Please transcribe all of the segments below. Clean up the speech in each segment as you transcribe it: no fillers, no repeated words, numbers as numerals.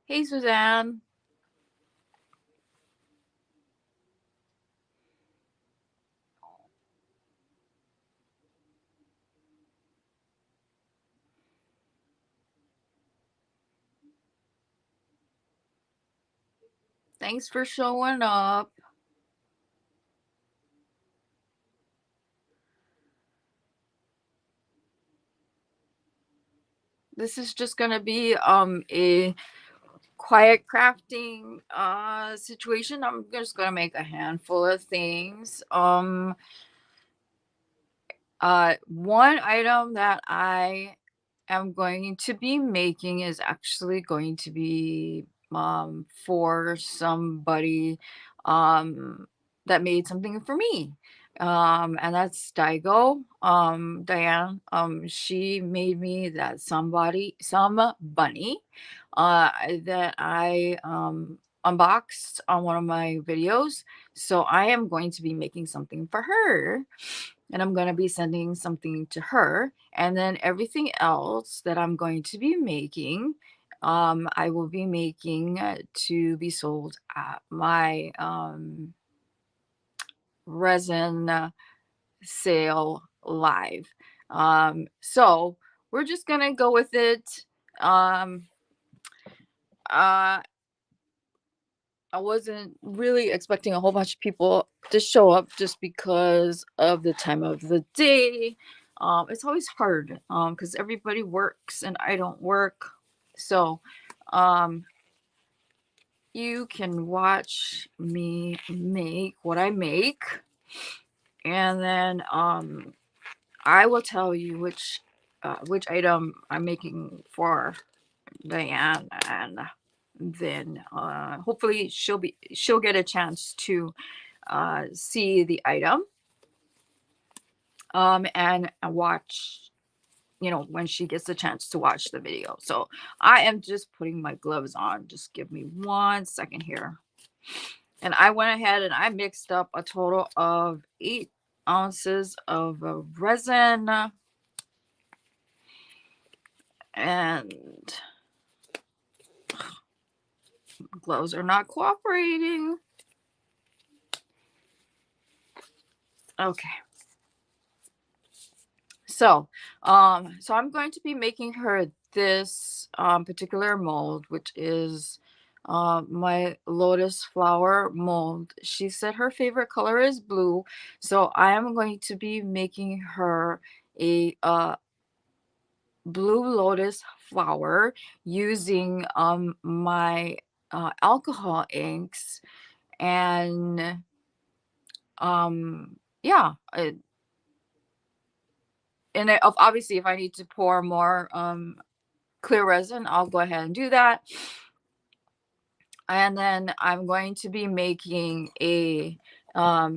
Hey, Suzanne. Thanks for showing up. This is just gonna be a quiet crafting situation. I'm just gonna make a handful of things. One item that I am going to be making is actually going to be for somebody that made something for me. And that's Daigo. Diane. She made me that some bunny that I unboxed on one of my videos. So I am going to be making something for her, and I'm going to be sending something to her. And then everything else that I'm going to be making, I will be making to be sold at my resin sale live. So we're just going to go with it. Um, uh, I wasn't really expecting a whole bunch of people to show up just because of the time of the day. It's always hard because everybody works and I don't work. So um, you can watch me make what I make, and then I will tell you which item I'm making for Diane, and then hopefully she'll get a chance to see the item and watch, when she gets the chance to watch the video. So I am just putting my gloves on. Just give me 1 second here. And I went ahead and I mixed up a total of 8 ounces of resin, and gloves are not cooperating. Okay. So I'm going to be making her this particular mold, which is my lotus flower mold. She said her favorite color is blue, so I am going to be making her a blue lotus flower using my alcohol inks, and yeah, and obviously if I need to pour more clear resin, I'll go ahead and do that. And then I'm going to be making a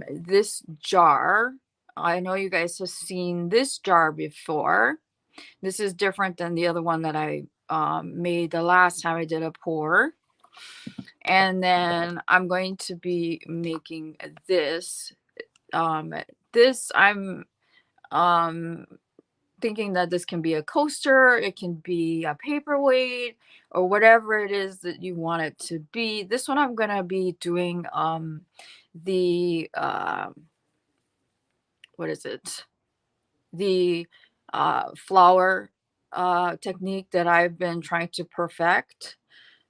this jar. I know you guys have seen this jar before. This is different than the other one that I made the last time I did a pour. And then I'm going to be making this. This I'm thinking that this can be a coaster, it can be a paperweight, or whatever it is that you want it to be. This one I'm gonna be doing the what is it? The flower technique that I've been trying to perfect.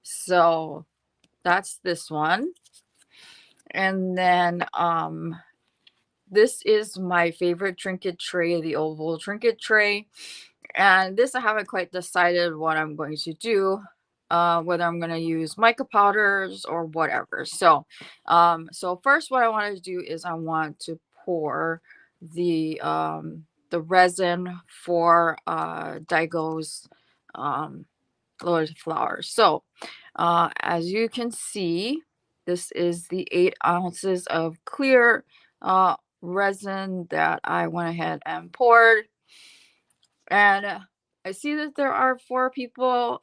So that's this one. And then this is my favorite trinket tray, the oval trinket tray. And this I haven't quite decided what I'm going to do, whether I'm going to use mica powders or whatever. So first what I want to do is I want to pour the resin for Daigo's lotus flowers. So as you can see, this is the 8 ounces of clear resin that I went ahead and poured. And I see that there are 4 people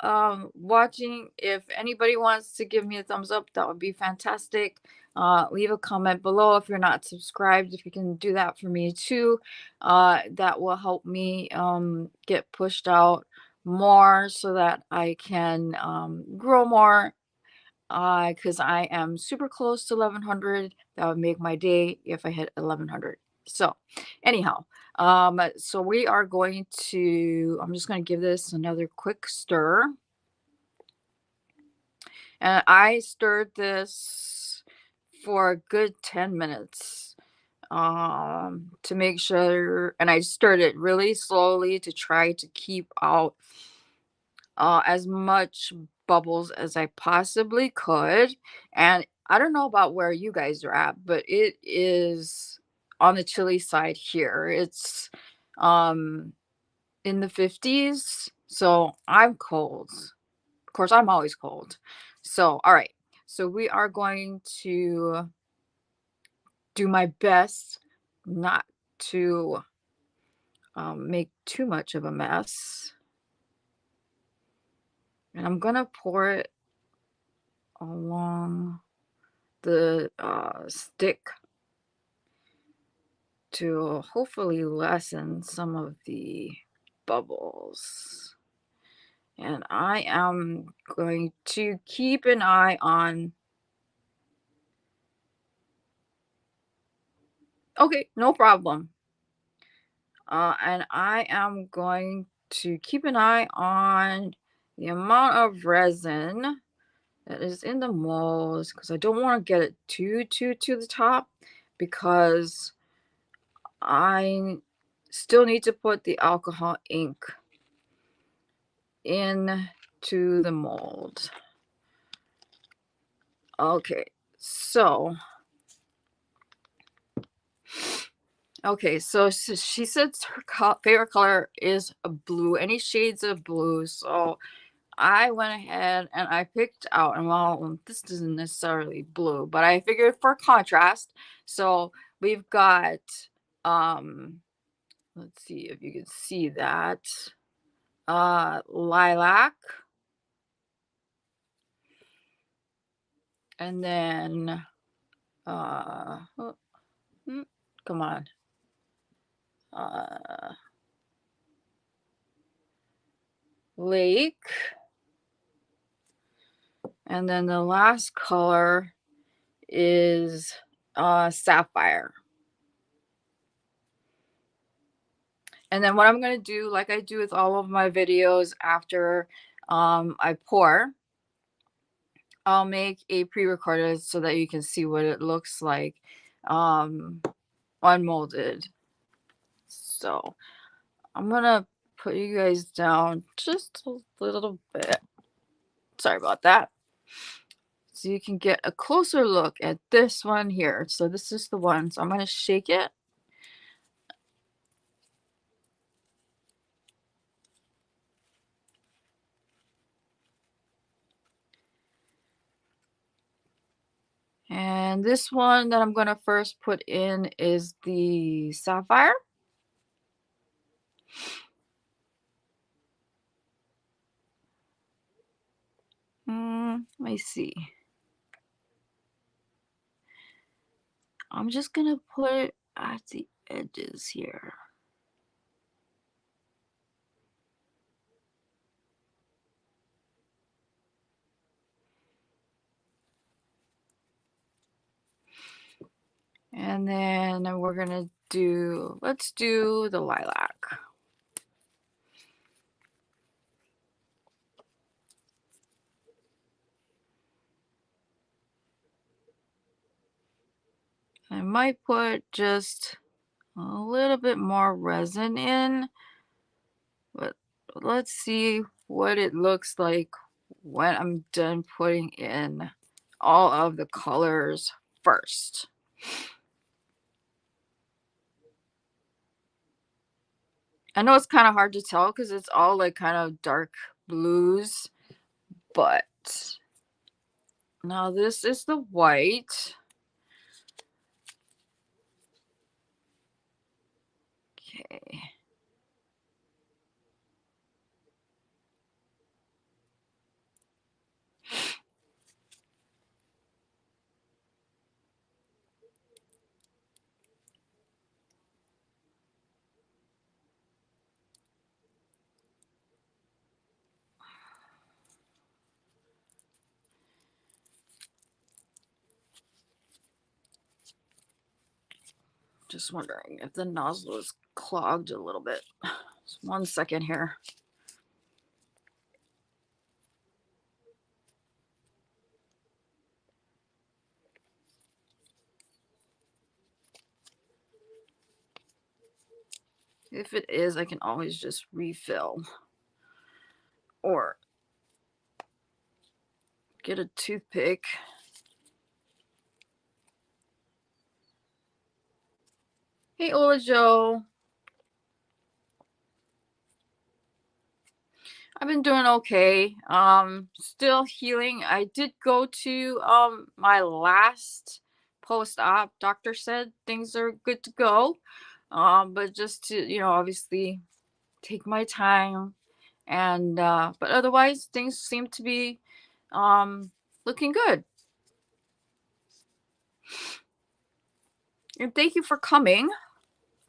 watching. If anybody wants to give me a thumbs up, that would be fantastic. Leave a comment below if you're not subscribed. If you can do that for me too, that will help me get pushed out more so that I can grow more because I am super close to 1100. That would make my day if I hit 1100. So, anyhow, so we are going to, I'm just going to give this another quick stir. And I stirred this for a good 10 minutes to make sure, and I stirred it really slowly to try to keep out as much bubbles as I possibly could. And I don't know about where you guys are at, but it is on the chilly side here. It's um in the 50s, so I'm cold. Of course, I'm always cold. So, all right. So we are going to do my best not to make too much of a mess. And I'm gonna pour it along the stick to hopefully lessen some of the bubbles. And I am going to keep an eye on. Okay, no problem. And I am going to keep an eye on the amount of resin that is in the molds because I don't want to get it too to the top because I still need to put the alcohol ink into the mold. Okay, so she said her favorite color is a blue, any shades of blue. So I went ahead and I picked out, and well, this isn't necessarily blue, but I figured for contrast. So we've got, let's see if you can see that, lilac, and then, oh, come on, uh, lake, and then the last color is sapphire. And then what I'm going to do, like I do with all of my videos after I pour, I'll make a pre-recorded so that you can see what it looks like unmolded. So I'm going to put you guys down just a little bit. Sorry about that. So you can get a closer look at this one here. So this is the one. So I'm going to shake it. And this one that I'm going to first put in is the sapphire. Let me see. I'm just going to put it at the edges here. And then we're going to do, let's do the lilac. I might put just a little bit more resin in, but let's see what it looks like when I'm done putting in all of the colors first. I know it's kind of hard to tell because it's all like kind of dark blues, but now this is the white. Okay. Just wondering if the nozzle is clogged a little bit. Just 1 second here. If it is, I can always just refill or get a toothpick. Hey, Ola Joe. I've been doing okay. Still healing. I did go to my last post-op. Doctor said things are good to go. But just to, obviously take my time and but otherwise things seem to be um looking good. And thank you for coming.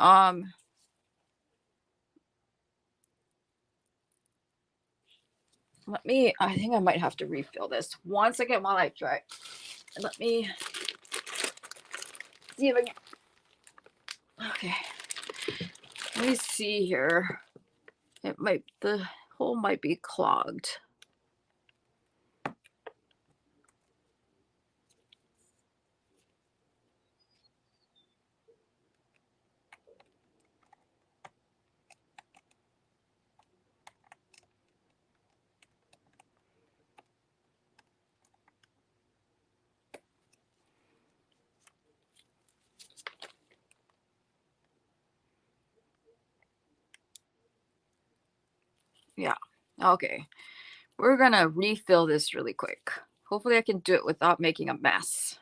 Um I think I might have to refill this. 1 second while I try. Let me see if I can. Okay. Let me see here. The hole might be clogged. Yeah. Okay. We're gonna refill this really quick. Hopefully I can do it without making a mess.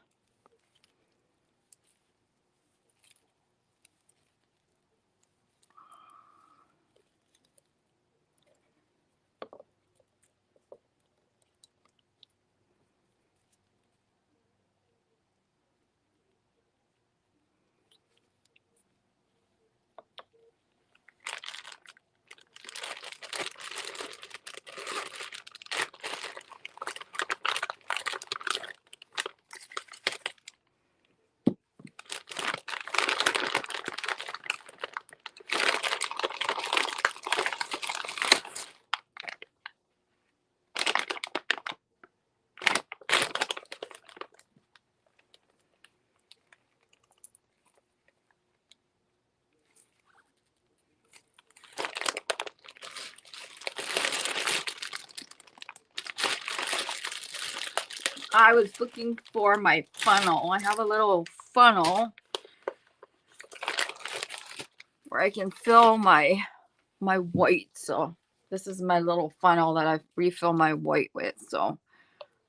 I was looking for my funnel. I have a little funnel where I can fill my white. So this is my little funnel that I refill my white with. So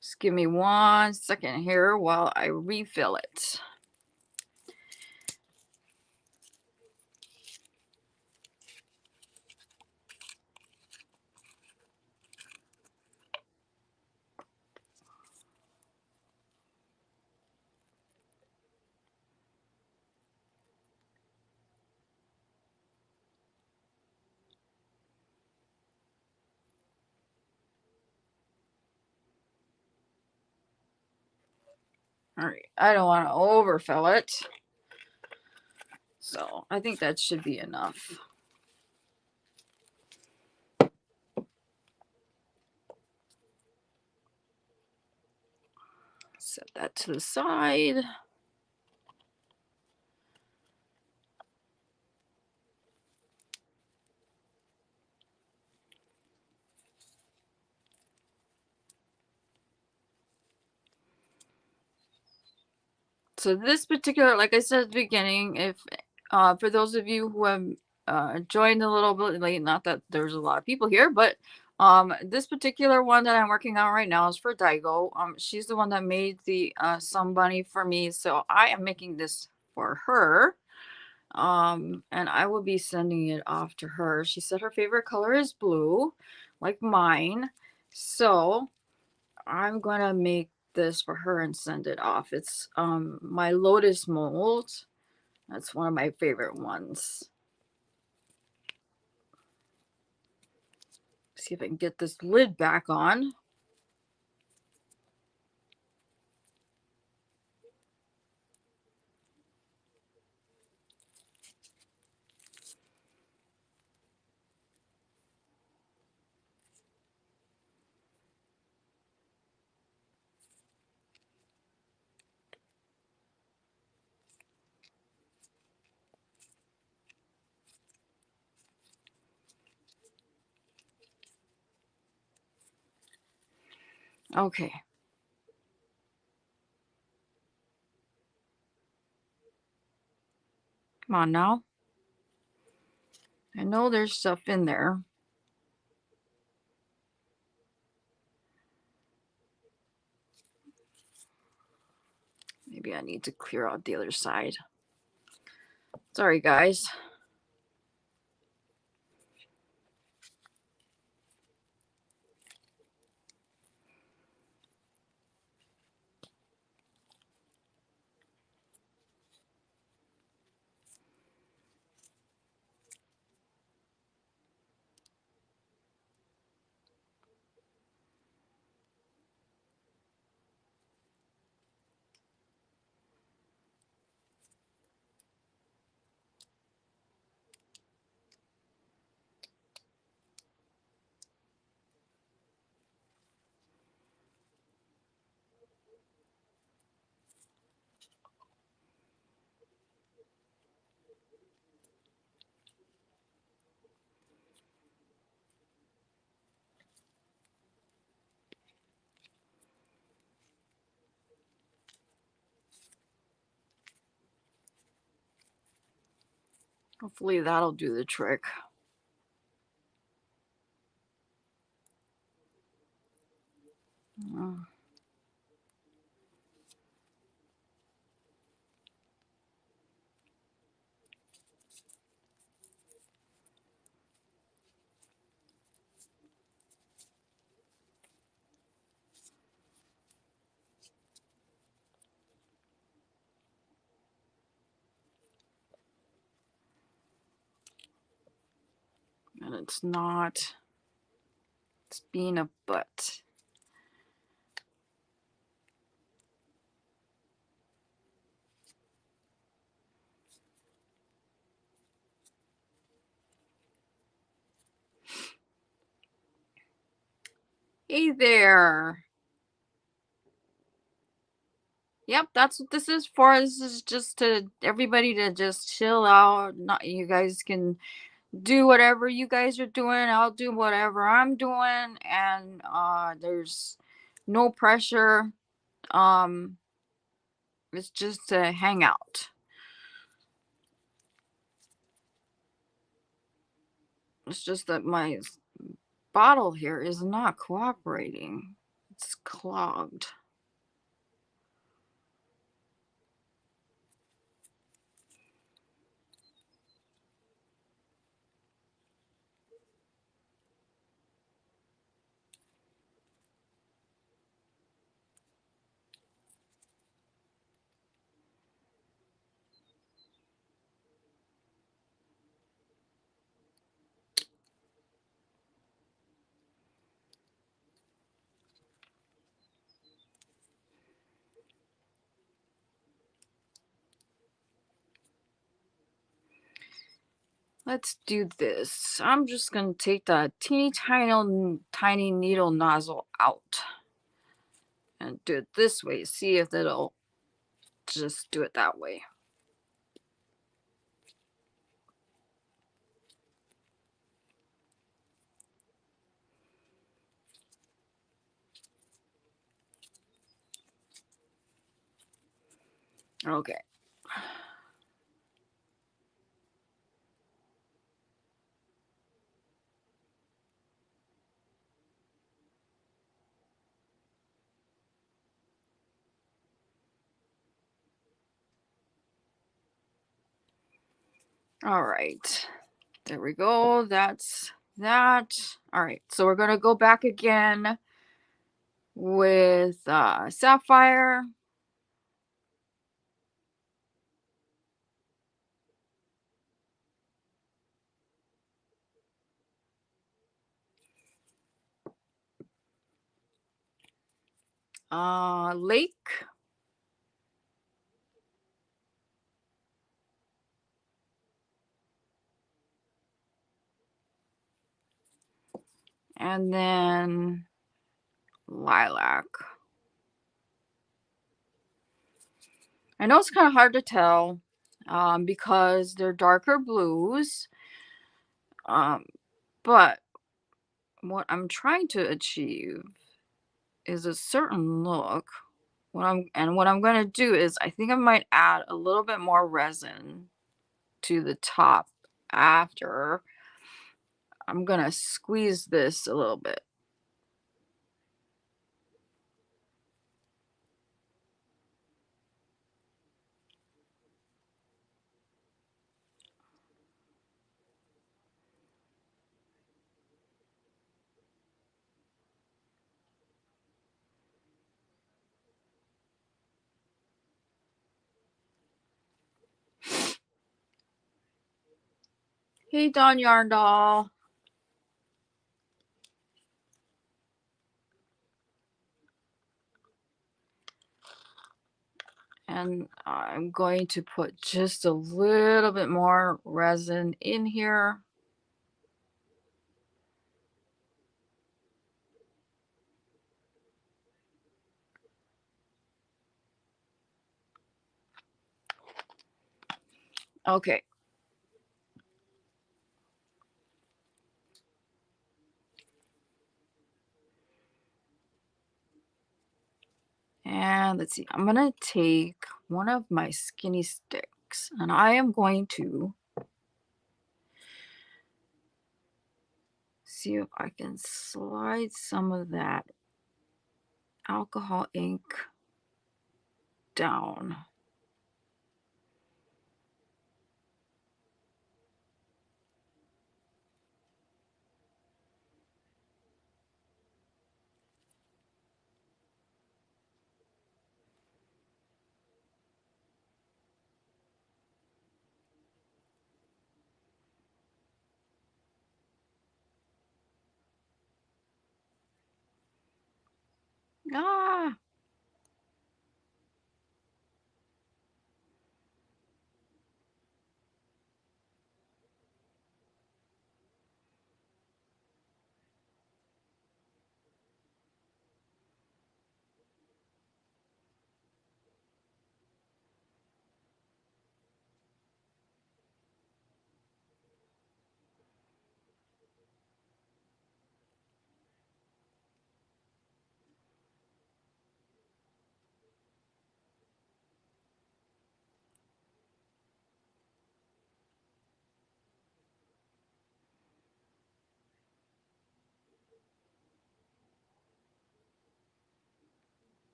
just give me 1 second here while I refill it. All right, I don't want to overfill it. So I think that should be enough. Set that to the side. So this particular, like I said at the beginning, if for those of you who have joined a little bit late, not that there's a lot of people here, but this particular one that I'm working on right now is for Daigo. She's the one that made the sun bunny for me, so I am making this for her. And I will be sending it off to her. She said her favorite color is blue, like mine. So I'm gonna make this for her and send it off. It's my lotus mold. That's one of my favorite ones. See if I can get this lid back on. Okay. Come on now. I know there's stuff in there. Maybe I need to clear out the other side. Sorry, guys. Hopefully that'll do the trick. Uh, and it's not. It's being a butt. Hey there. Yep, that's what this is for. This is just to everybody to just chill out. Not you guys can do whatever you guys are doing. I'll do whatever I'm doing, and there's no pressure. Um, it's just to hang out. It's just that my bottle here is not cooperating. It's clogged. Let's do this. I'm just gonna take the tiny needle nozzle out and do it this way. See if it'll just do it that way. Okay. All right. There we go. That's that. All right. So we're gonna go back again with sapphire. Lake. And then lilac. I know it's kind of hard to tell because they're darker blues. Um, but what I'm trying to achieve is a certain look. What I'm gonna do is I think I might add a little bit more resin to the top after. I'm gonna squeeze this a little bit. Hey, Don Yarn Doll. And I'm going to put just a little bit more resin in here. Okay. And let's see, I'm gonna take one of my skinny sticks and I am going to see if I can slide some of that alcohol ink down. Ah,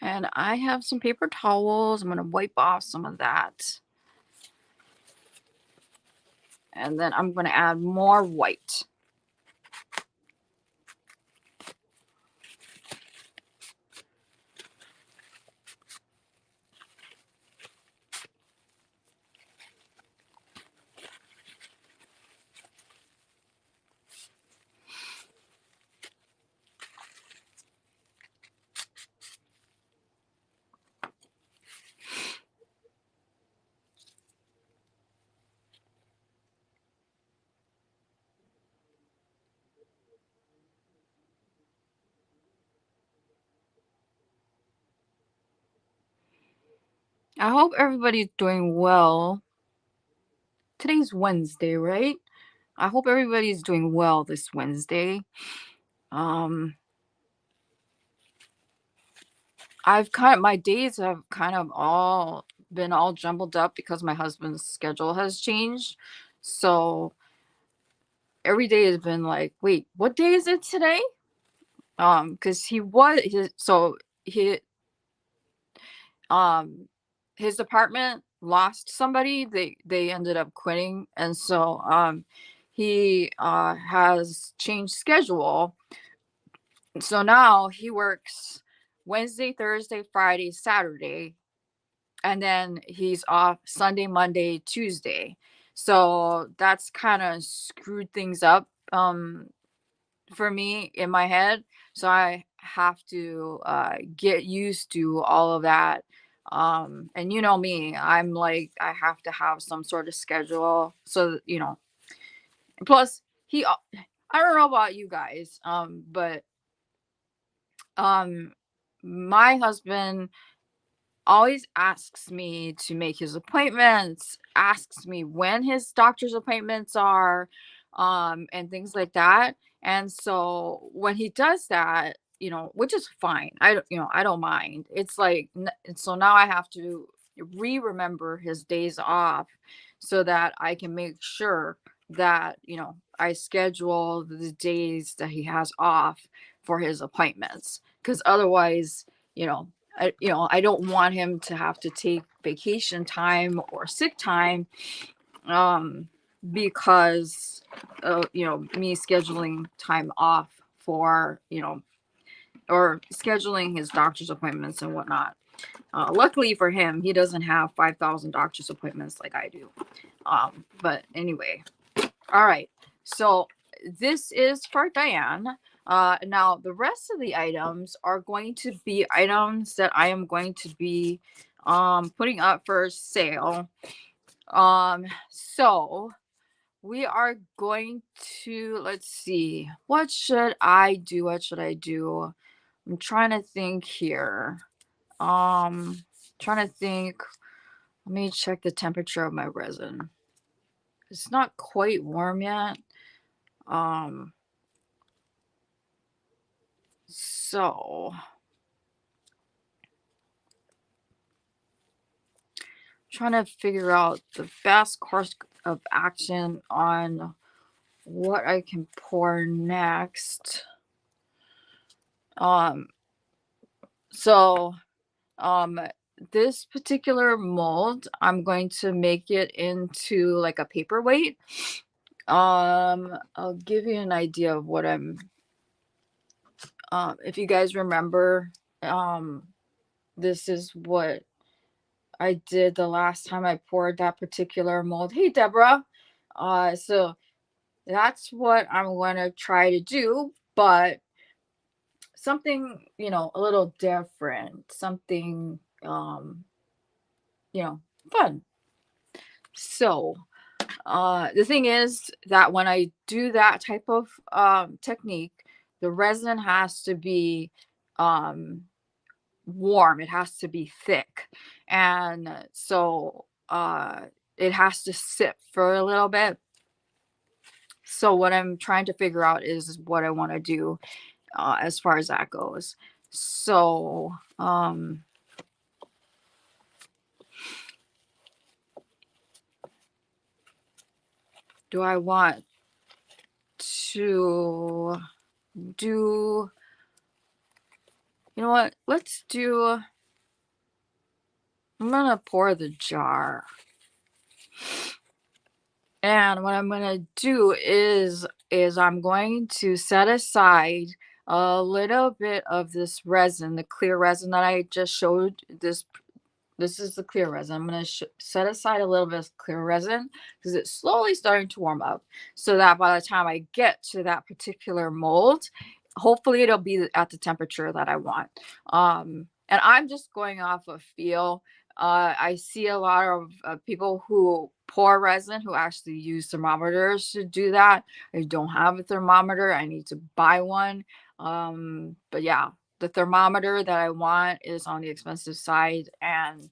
and I have some paper towels. I'm gonna wipe off some of that. And then I'm gonna add more white. I hope everybody's doing well. Today's Wednesday, right? I hope everybody's doing well this Wednesday. Um, my days have kind of all been all jumbled up because my husband's schedule has changed. So every day has been like, wait, what day is it today? Because he um his department lost somebody. They ended up quitting, and so he has changed schedule. So now he works Wednesday, Thursday, Friday, Saturday, and then he's off Sunday, Monday, Tuesday. So that's kind of screwed things up for me in my head. So I have to get used to all of that. And you know me, I'm like, I have to have some sort of schedule. So, plus I don't know about you guys, but um, my husband always asks me to make his appointments asks me when his doctor's appointments are, and things like that. And so when he does that, which is fine. I don't mind. It's like, so now I have to remember his days off so that I can make sure that, I schedule the days that he has off for his appointments. Because otherwise, you know, I don't want him to have to take vacation time or sick time, um, because me scheduling time off for, or scheduling his doctor's appointments and whatnot. Luckily for him, he doesn't have 5,000 doctor's appointments like I do. But anyway, all right. So this is for Diane. Now the rest of the items are going to be items that I am going to be putting up for sale. So we are going to, let's see, what should I do? I'm trying to think here. Trying to think. Let me check the temperature of my resin. It's not quite warm yet. So trying to figure out the best course of action on what I can pour next. So this particular mold, I'm going to make it into like a paperweight. I'll give you an idea of what I'm, if you guys remember, this is what I did the last time I poured that particular mold. Hey, Deborah. So that's what I'm going to try to do, but something, a little different, something, fun. So, the thing is that when I do that type of technique, the resin has to be warm. It has to be thick. And so it has to sit for a little bit. So what I'm trying to figure out is what I want to do as far as that goes. So do I want to do, you know what? Let's do, I'm going to pour the jar. And what I'm going to do is I'm going to set aside a little bit of this resin, the clear resin that I just showed. This is the clear resin. I'm going to set aside a little bit of clear resin because it's slowly starting to warm up, so that by the time I get to that particular mold, hopefully it'll be at the temperature that I want. And I'm just going off of feel. I see a lot of people who pour resin who actually use thermometers to do that. I don't have a thermometer. I need to buy one. But yeah, the thermometer that I want is on the expensive side. And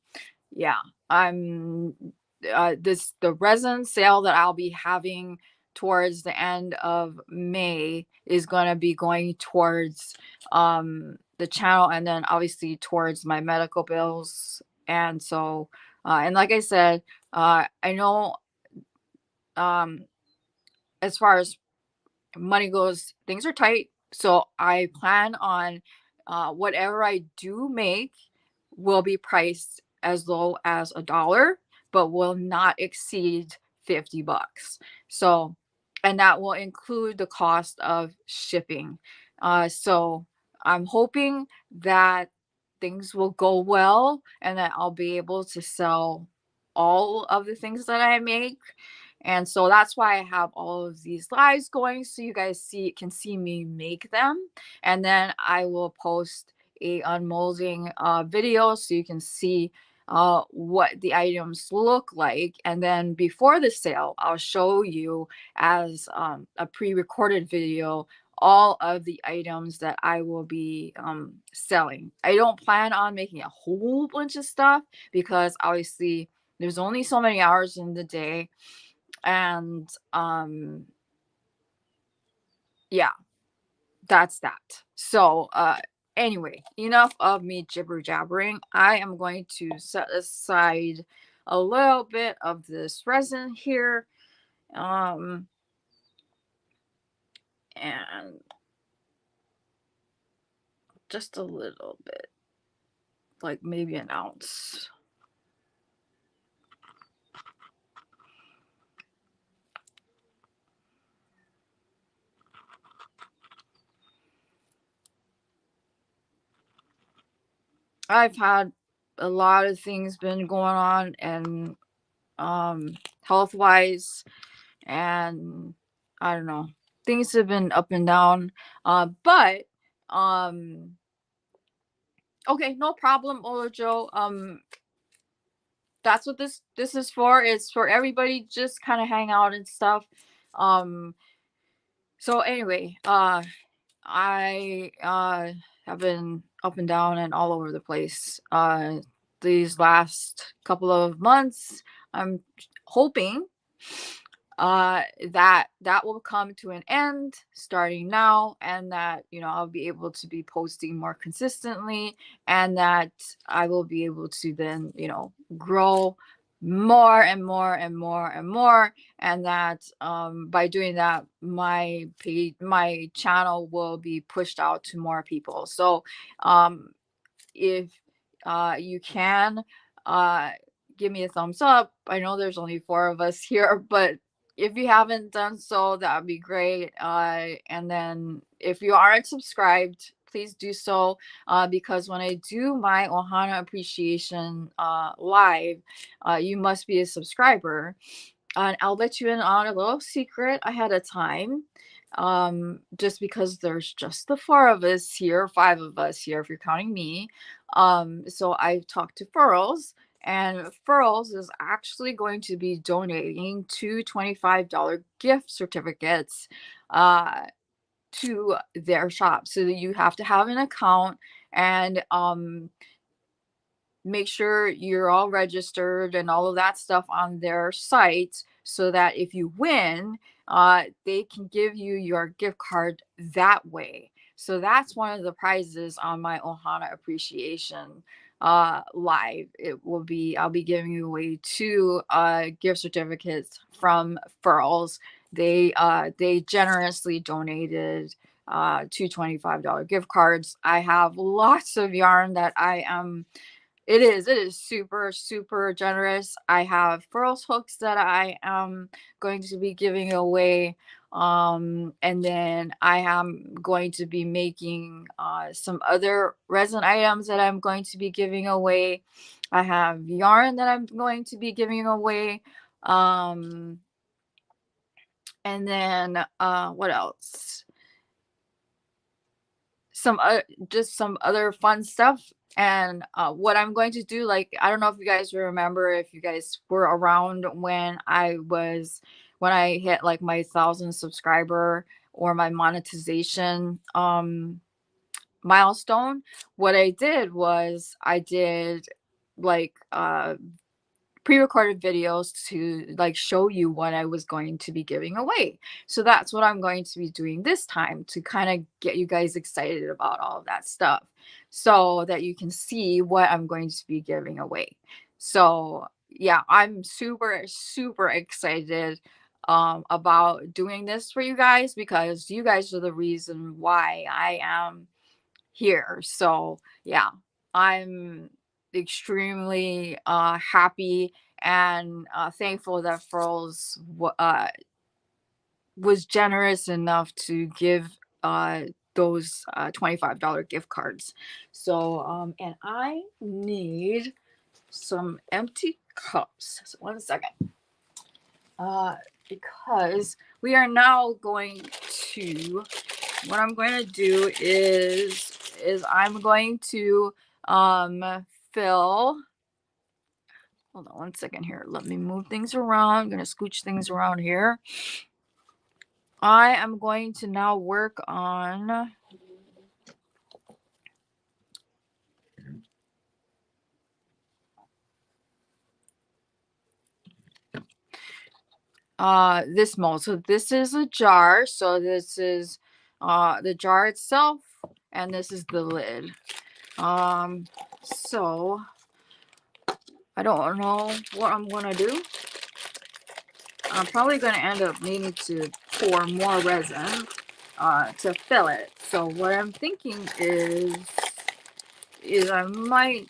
yeah, I'm the resin sale that I'll be having towards the end of May is going to be going towards the channel, and then obviously towards my medical bills. And so and like I said, I know as far as money goes, things are tight. So I plan on whatever I do make will be priced as low as $1, but will not exceed $50. So, and that will include the cost of shipping. So I'm hoping that things will go well and that I'll be able to sell all of the things that I make. And so that's why I have all of these lives going, so you guys can see me make them. And then I will post a unmolding video so you can see what the items look like. And then before the sale, I'll show you as a pre-recorded video all of the items that I will be selling. I don't plan on making a whole bunch of stuff because obviously There's only so many hours in the day. And yeah, that's that. So anyway, enough of me jibber jabbering. I am going to set aside a little bit of this resin here. And just a little bit, like maybe an ounce. I've had a lot of things been going on, and health wise, and I don't know, things have been up and down. But okay, no problem, Olajo. That's what this is for. It's for everybody, just kind of hang out and stuff. Um, so anyway, I have been up and down and all over the place these last couple of months. I'm hoping that will come to an end starting now, and that, you know, I'll be able to be posting more consistently, and that I will be able to then, you know, grow more and more and more and more, and that by doing that, my page, my channel will be pushed out to more people. So if you can give me a thumbs up. I know there's only 4 of us here, but if you haven't done so, that would be great. And then if you aren't subscribed, please do so, because when I do my Ohana appreciation live, you must be a subscriber. And I'll let you in on a little secret ahead of time. Just because there's just the 4 of us here, 5 of us here, if you're counting me. So I talked to Furls, and Furls is actually going to be donating 2 $25 gift certificates to their shop. So that you have to have an account, and make sure you're all registered and all of that stuff on their site, so that if you win, they can give you your gift card that way. So that's one of the prizes on my Ohana appreciation live. It will be, I'll be giving you away 2 gift certificates from Furls. They generously donated 2 $25 gift cards. I have lots of yarn that I am, it is super generous. I have Furls hooks that I am going to be giving away. And then I am going to be making some other resin items that I'm going to be giving away. I have yarn that I'm going to be giving away. And then what else? Some just some other fun stuff. And what I'm going to do, like, I don't know if you guys remember, if you guys were around when I hit like my 1,000 subscriber or my monetization milestone. What I did was I did like pre-recorded videos to like show you what I was going to be giving away. So that's what I'm going to be doing this time, to kind of get you guys excited about all of that stuff, so that you can see what I'm going to be giving away. So yeah, I'm super excited about doing this for you guys, because you guys are the reason why I am here. So yeah, I'm extremely happy and thankful that Furls was generous enough to give those $25 gift cards. So and I need some empty cups. So 1 second. Because we are now going to, what I'm going to do is I'm going to fill, hold on 1 second here. Let me move things around. I'm going to scooch things around here. I am going to now work on this mold. So this is a jar. So this is the jar itself, and this is the lid. So I don't know what I'm gonna do. I'm probably gonna end up needing to pour more resin to fill it. So what I'm thinking is I might,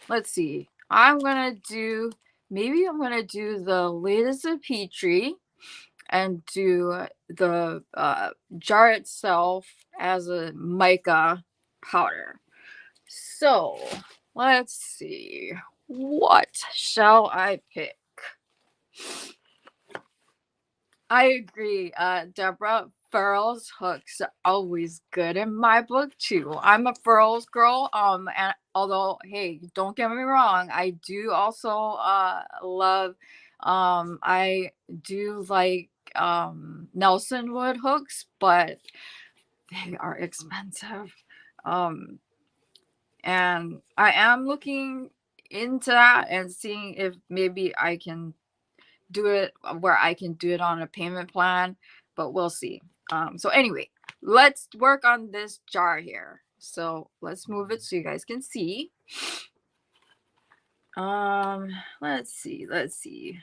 let's see, maybe I'm gonna do the lid as a petri and do the jar itself as a mica powder. So let's see, what shall I pick? I agree, Deborah. Furls hooks are always good in my book too. I'm a Furls girl. And although, hey, don't get me wrong, I do also love. I do like Nelson wood hooks, but they are expensive. Um, and I am looking into that and seeing if maybe I can do it where I can do it on a payment plan, but we'll see. So anyway, let's work on this jar here. So let's move it so you guys can see. Let's see.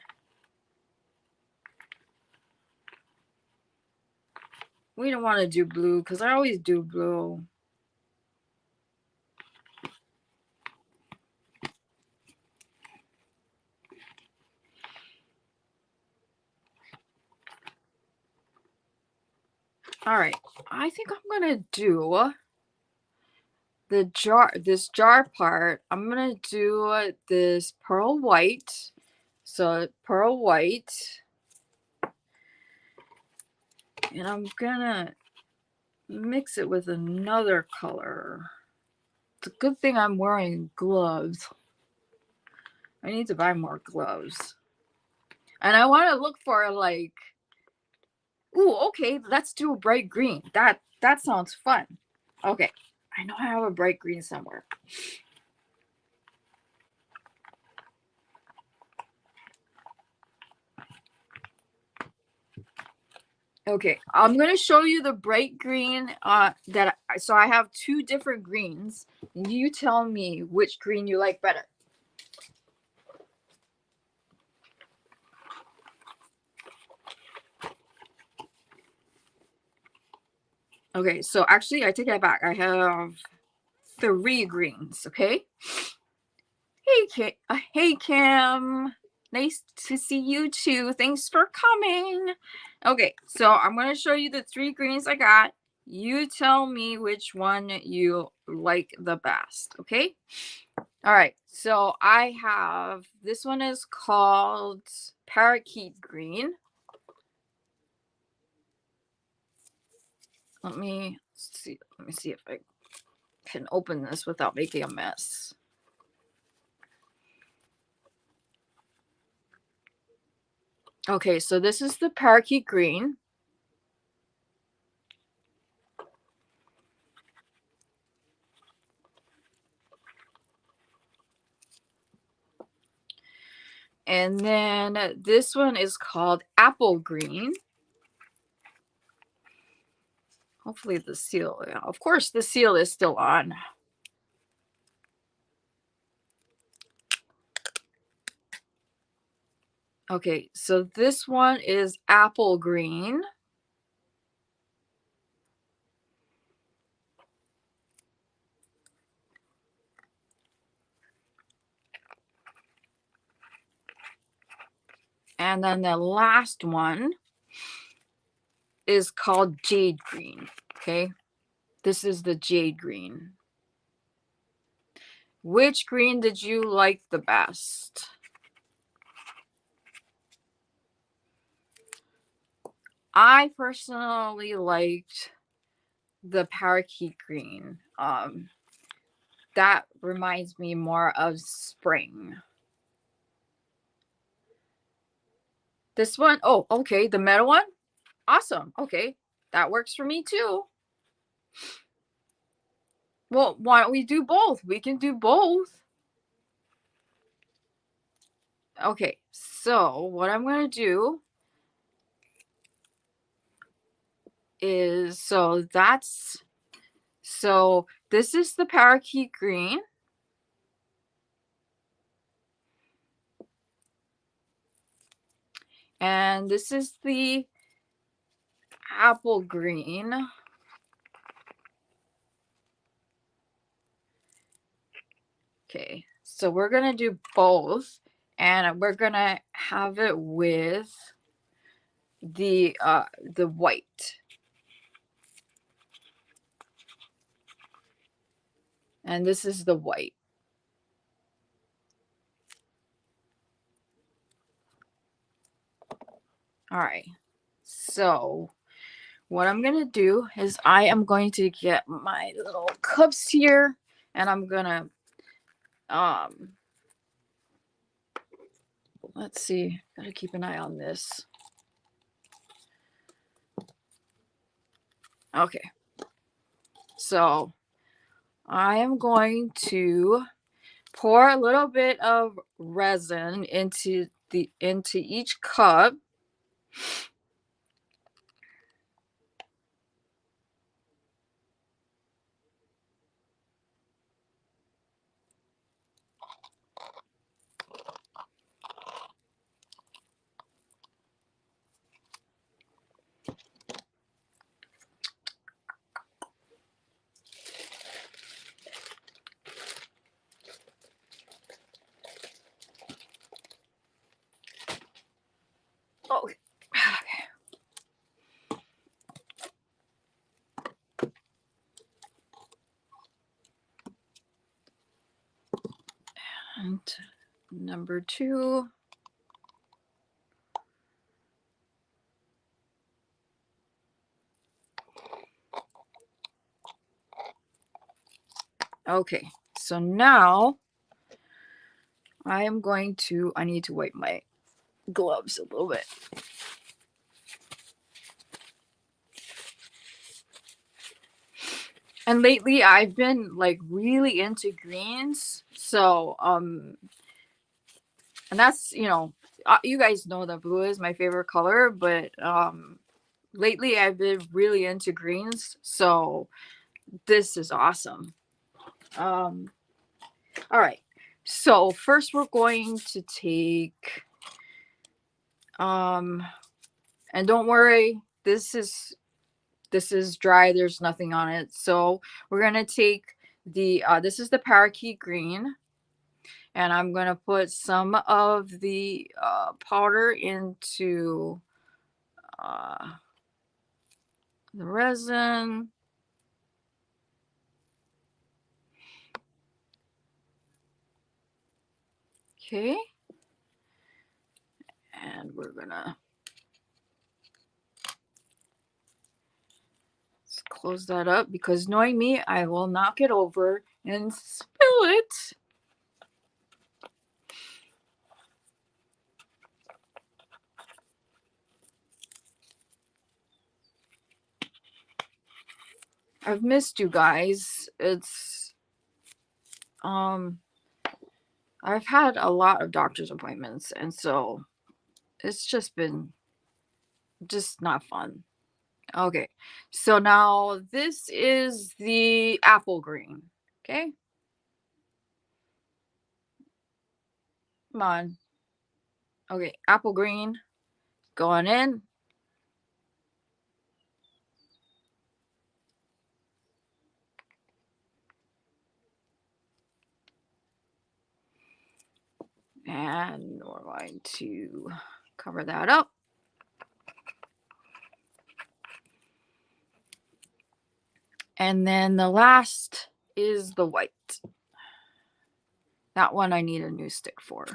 We don't want to do blue because I always do blue. All right, I think I'm gonna do this jar part. I'm gonna do this pearl white. So pearl white, and I'm gonna mix it with another color. It's a good thing I'm wearing gloves. I need to buy more gloves. And I want to look for like, ooh, okay, let's do a bright green. That sounds fun. Okay, I know I have a bright green somewhere. Okay, I'm gonna show you the bright green so I have two different greens. You tell me which green you like better. Okay, so actually I take that back. I have 3 greens, okay? Hey Kim. Nice to see you too. Thanks for coming. Okay, so I'm going to show you the 3 greens I got. You tell me which one you like the best, okay? All right, so I have, this one is called Parakeet Green. Let me see if I can open this without making a mess. Okay, so this is the Parakeet Green. And then this one is called Apple Green. Hopefully the seal, of course the seal is still on. Okay, so this one is Apple Green. And then the last one is called Jade Green. Okay, this is the Jade Green. Which green did you like the best? I personally liked the Parakeet Green. That reminds me more of spring. This one, oh, okay, the metal one? Awesome. Okay, that works for me too. Well, why don't we do both? We can do both. Okay, so what I'm going to do is, so this is the parakeet green. And this is the apple green. Okay, so we're gonna do both, and we're gonna have it with the white. And this is the white. All right. So what I'm gonna do is I am going to get my little cups here, and I'm gonna let's see, gotta keep an eye on this. Okay, so I am going to pour a little bit of resin into each cup. Oh, okay. And number 2. Okay, so now I need to wipe my gloves a little bit. And lately I've been like really into greens. So, and that's, you guys know that blue is my favorite color, but lately I've been really into greens. So this is awesome. All right. So first we're going to take, and don't worry, this is dry. There's nothing on it. So we're going to take this is the parakeet green, and I'm going to put some of the powder into the resin. Okay. And we're going to close that up, because knowing me, I will knock it over and spill it. I've missed you guys. It's I've had a lot of doctor's appointments, and so it's just been not fun. Okay, so now this is the apple green. Okay, come on. Okay, apple green going in. And we're going to cover that up. And then the last is the white. That one I need a new stick for.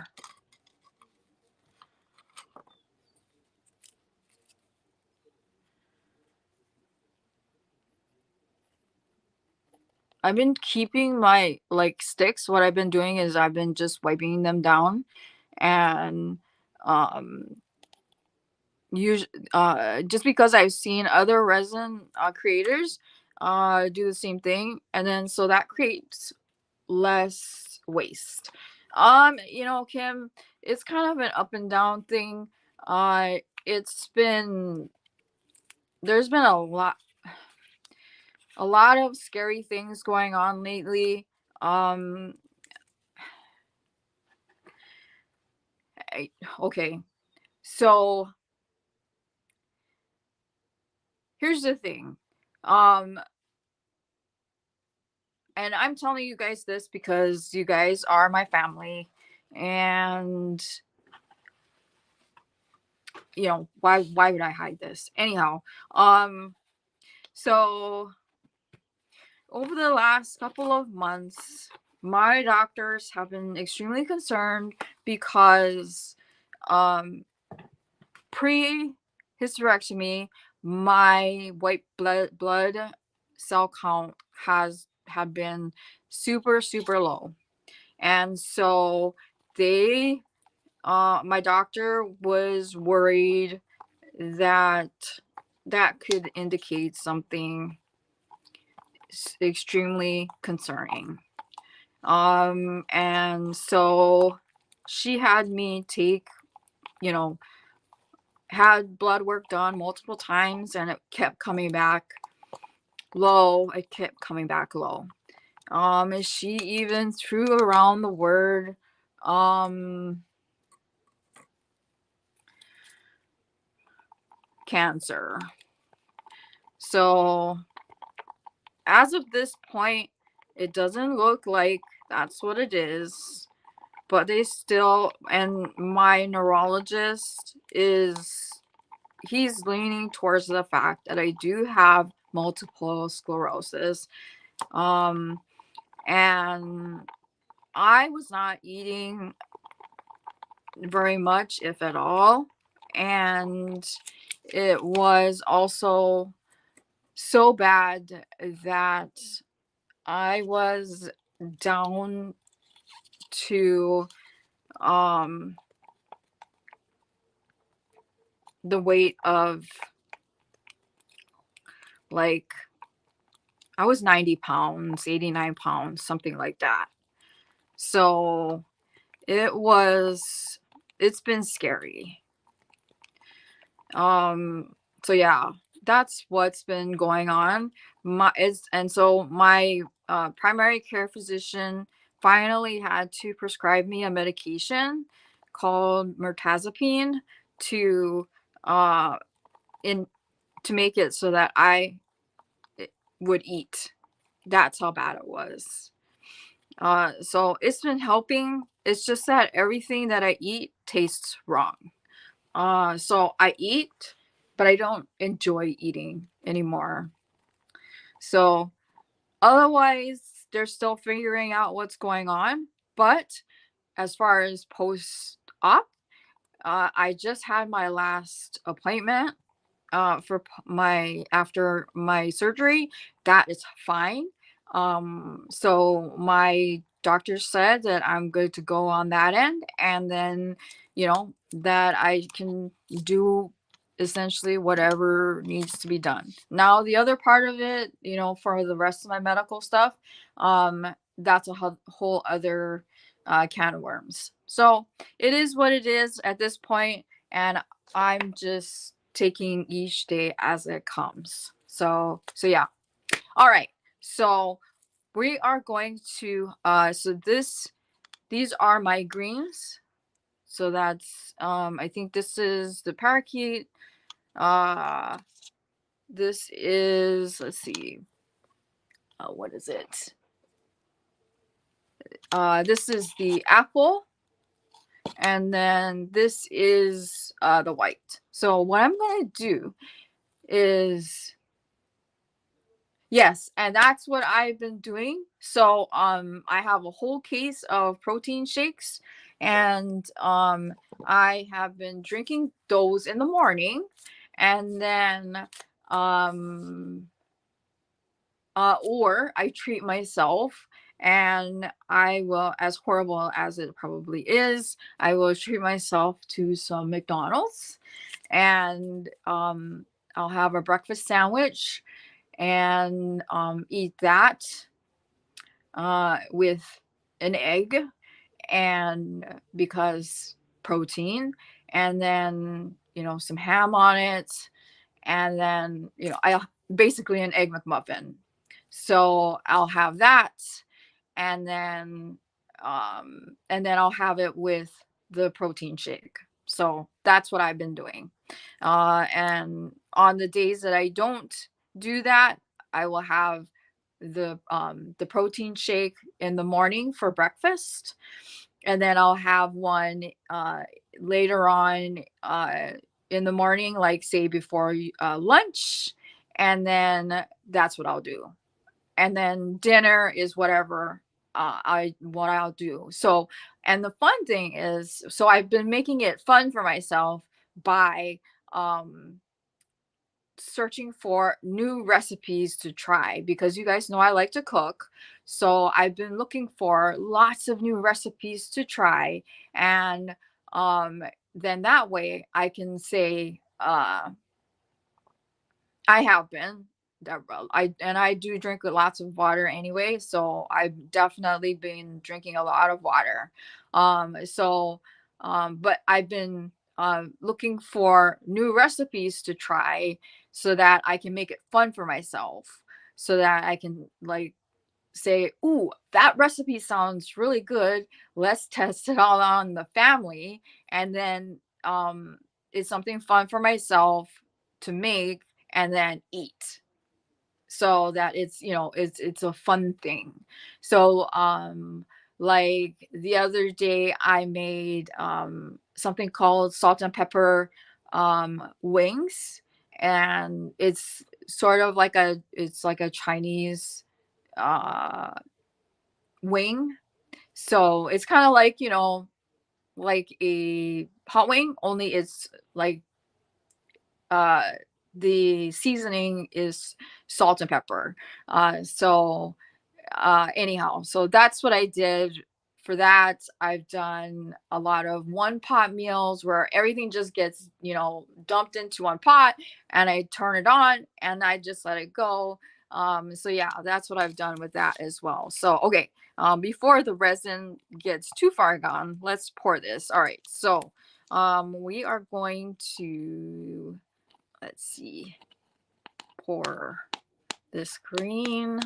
I've been keeping my sticks. What I've been doing is I've been just wiping them down, and just because I've seen other resin creators do the same thing, and then so that creates less waste. Kim, it's kind of an up and down thing. It's been there's been a lot of scary things going on lately. Um, okay, so here's the thing. Um, and I'm telling you guys this because you guys are my family, and why would I hide this? Anyhow, so over the last couple of months, my doctors have been extremely concerned because um pre hysterectomy, my white blood cell count had been super super low. And so they my doctor was worried that that could indicate something extremely concerning. And so she had me take, you know, had blood work done multiple times, and it kept coming back low. It kept coming back low. And she even threw around the word cancer. So as of this point, it doesn't look like that's what it is, but they still, and my neurologist he's leaning towards the fact that I do have multiple sclerosis. And I was not eating very much, if at all. And it was also so bad that I was down to the weight of, like, I was 90 pounds, 89 pounds, something like that. So it's been scary. So yeah, that's what's been going on. So my primary care physician finally had to prescribe me a medication called mirtazapine to in to make it so that I would eat. That's how bad it was. So it's been helping. It's just that everything that I eat tastes wrong. So I eat, but I don't enjoy eating anymore. So otherwise, they're still figuring out what's going on. But as far as post-op, I just had my last appointment for my after my surgery. That is fine. So my doctor said that I'm good to go on that end, and then that I can do essentially whatever needs to be done. Now the other part of it, for the rest of my medical stuff, that's a whole other can of worms. So it is what it is at this point, and I'm just taking each day as it comes. So yeah. All right. So we are going to these are my greens. So that's I think this is the parakeet. Uh this is, let's see. What is it? This is the apple, and then this is the white. So what I'm going to do is, yes, and that's what I've been doing. So I have a whole case of protein shakes, and I have been drinking those in the morning, and then or I treat myself, and I will, as horrible as it probably is, I will treat myself to some McDonald's, and I'll have a breakfast sandwich and eat that with an egg, and because protein, and then some ham on it, and then, I basically an egg McMuffin. So I'll have that, and then I'll have it with the protein shake. So that's what I've been doing. And on the days that I don't do that, I will have the protein shake in the morning for breakfast, and then I'll have one later on in the morning, like say before lunch, and then that's what I'll do. And then dinner is whatever what I'll do. So, and the fun thing is, so I've been making it fun for myself by um searching for new recipes to try, because you guys know I like to cook. So I've been looking for lots of new recipes to try, and um then that way I can say I have been. I do drink lots of water anyway, so I've definitely been drinking a lot of water. But I've been looking for new recipes to try so that I can make it fun for myself, so that I can like say, "Ooh, that recipe sounds really good. Let's test it all on the family." And then it's something fun for myself to make and then eat, so that it's a fun thing. So like the other day I made something called salt and pepper wings, and it's sort of like a Chinese uh wing. So it's kind of like, like a hot wing, only it's like uh the seasoning is salt and pepper. Anyhow, so that's what I did for that. I've done a lot of one pot meals where everything just gets, dumped into one pot, and I turn it on and I just let it go. So yeah, that's what I've done with that as well. So okay, before the resin gets too far gone, let's pour this. All right, so we are going to, let's see, pour this green.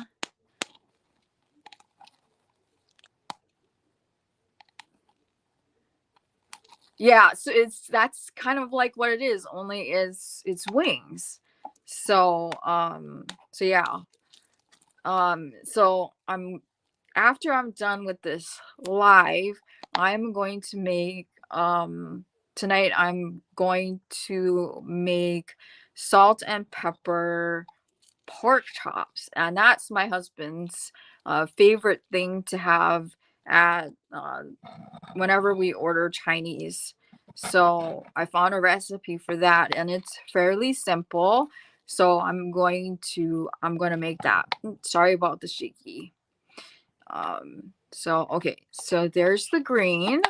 Yeah, so that's kind of like what it is, only is it's wings. So yeah. So after I'm done with this live, I'm going to make tonight I'm going to make salt and pepper pork chops, and that's my husband's favorite thing to have at whenever we order Chinese. So I found a recipe for that, and it's fairly simple. So I'm going to make that. Sorry about the shaky. So okay, so there's the green.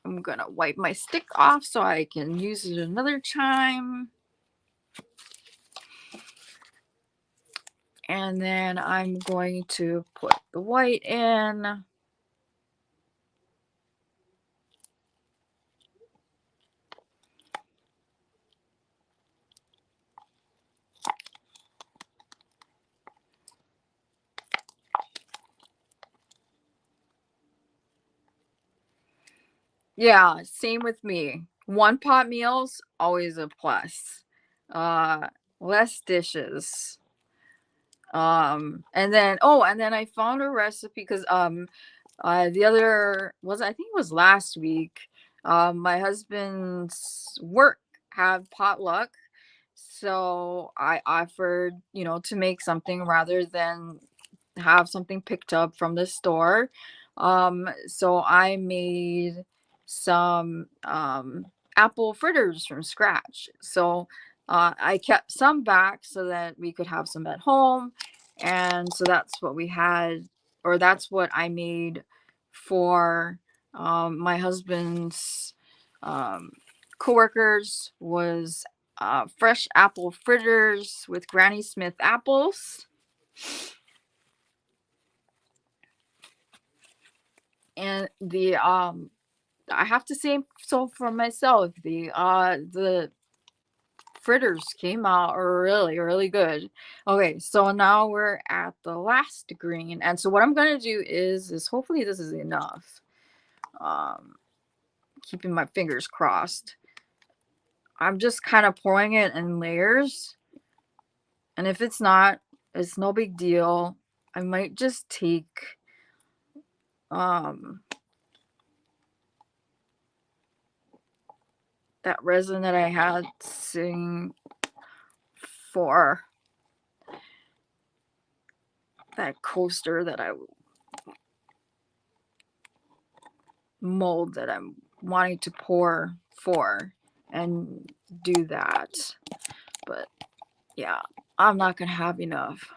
I'm gonna wipe my stick off so I can use it another time. And then I'm going to put the white in. Yeah, same with me. One pot meals, always a plus. Uh, Less dishes. And then I found a recipe because the other was, I think it was last week. My husband's work had potluck, so I offered, to make something rather than have something picked up from the store. So I made some apple fritters from scratch. So I kept some back so that we could have some at home. And so that's what we had, or that's what I made for my husband's um, coworkers, was fresh apple fritters with Granny Smith apples. And I have to say so for myself. The fritters came out really, really good. Okay, so now we're at the last green. And so what I'm gonna do is hopefully this is enough. Um, keeping my fingers crossed. I'm just kind of pouring it in layers. And if it's not, it's no big deal. I might just take um that resin that I had sitting for that coaster that I mold that I'm wanting to pour for and do that. But yeah, I'm not gonna have enough.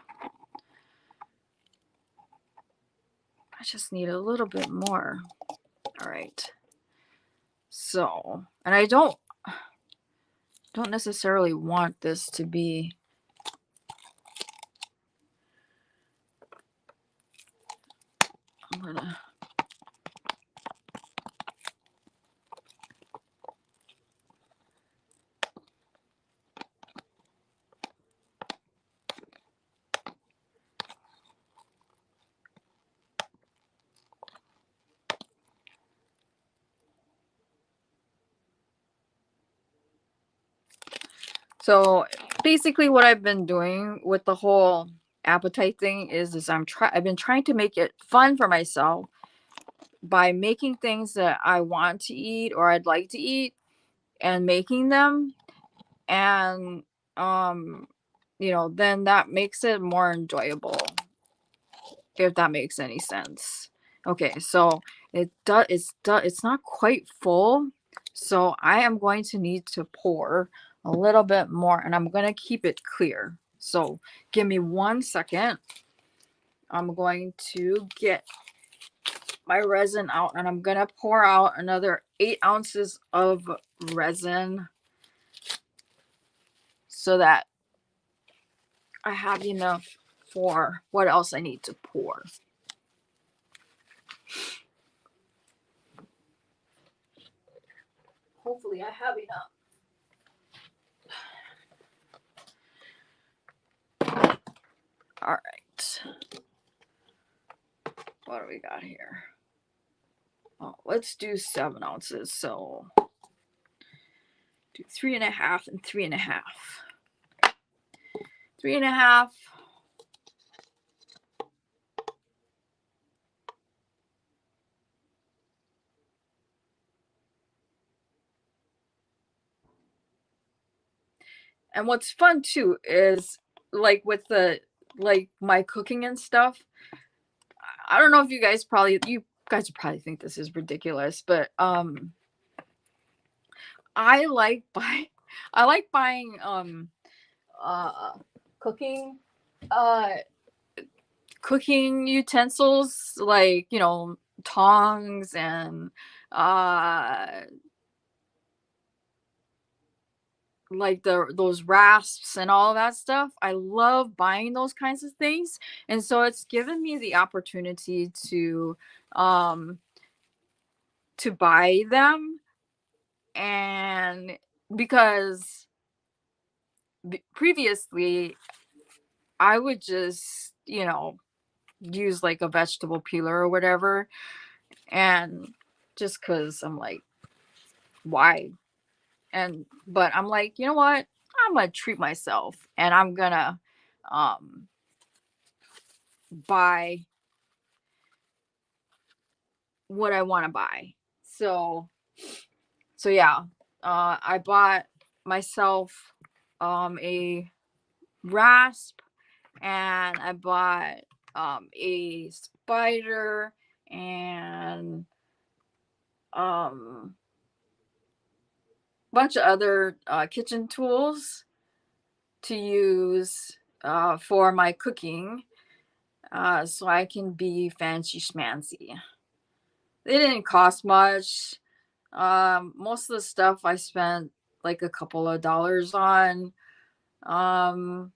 I just need a little bit more. All right. So, and I don't necessarily want this to be I'm gonna So basically what I've been doing with the whole appetite thing is I've been trying to make it fun for myself by making things that I want to eat or I'd like to eat and making them, and um then that makes it more enjoyable, if that makes any sense. Okay, so it's not quite full, so I am going to need to pour a little bit more, and I'm going to keep it clear. So give me 1 second. I'm going to get my resin out, and I'm going to pour out another 8 ounces of resin so that I have enough for what else I need to pour. Hopefully I have enough. All right. What do we got here? Oh, let's do 7 ounces. So do 3.5 and 3.5. 3.5. And what's fun too is like with my cooking and stuff. I don't know if you guys would probably think this is ridiculous, but I like buy I like buying uh cooking uh cooking utensils, like tongs and uh like those rasps and all of that stuff. I love buying those kinds of things, and so it's given me the opportunity um to buy them. And because previously I would just use like a vegetable peeler or whatever, and just because I'm like, why? But I'm like, you know what, I'm gonna treat myself, and I'm gonna um buy what I want to buy. So yeah, I bought myself a rasp, and I bought a spider, and bunch of other kitchen tools to use for my cooking, so I can be fancy schmancy. They didn't cost much. Most of the stuff I spent like a couple of dollars on. Um,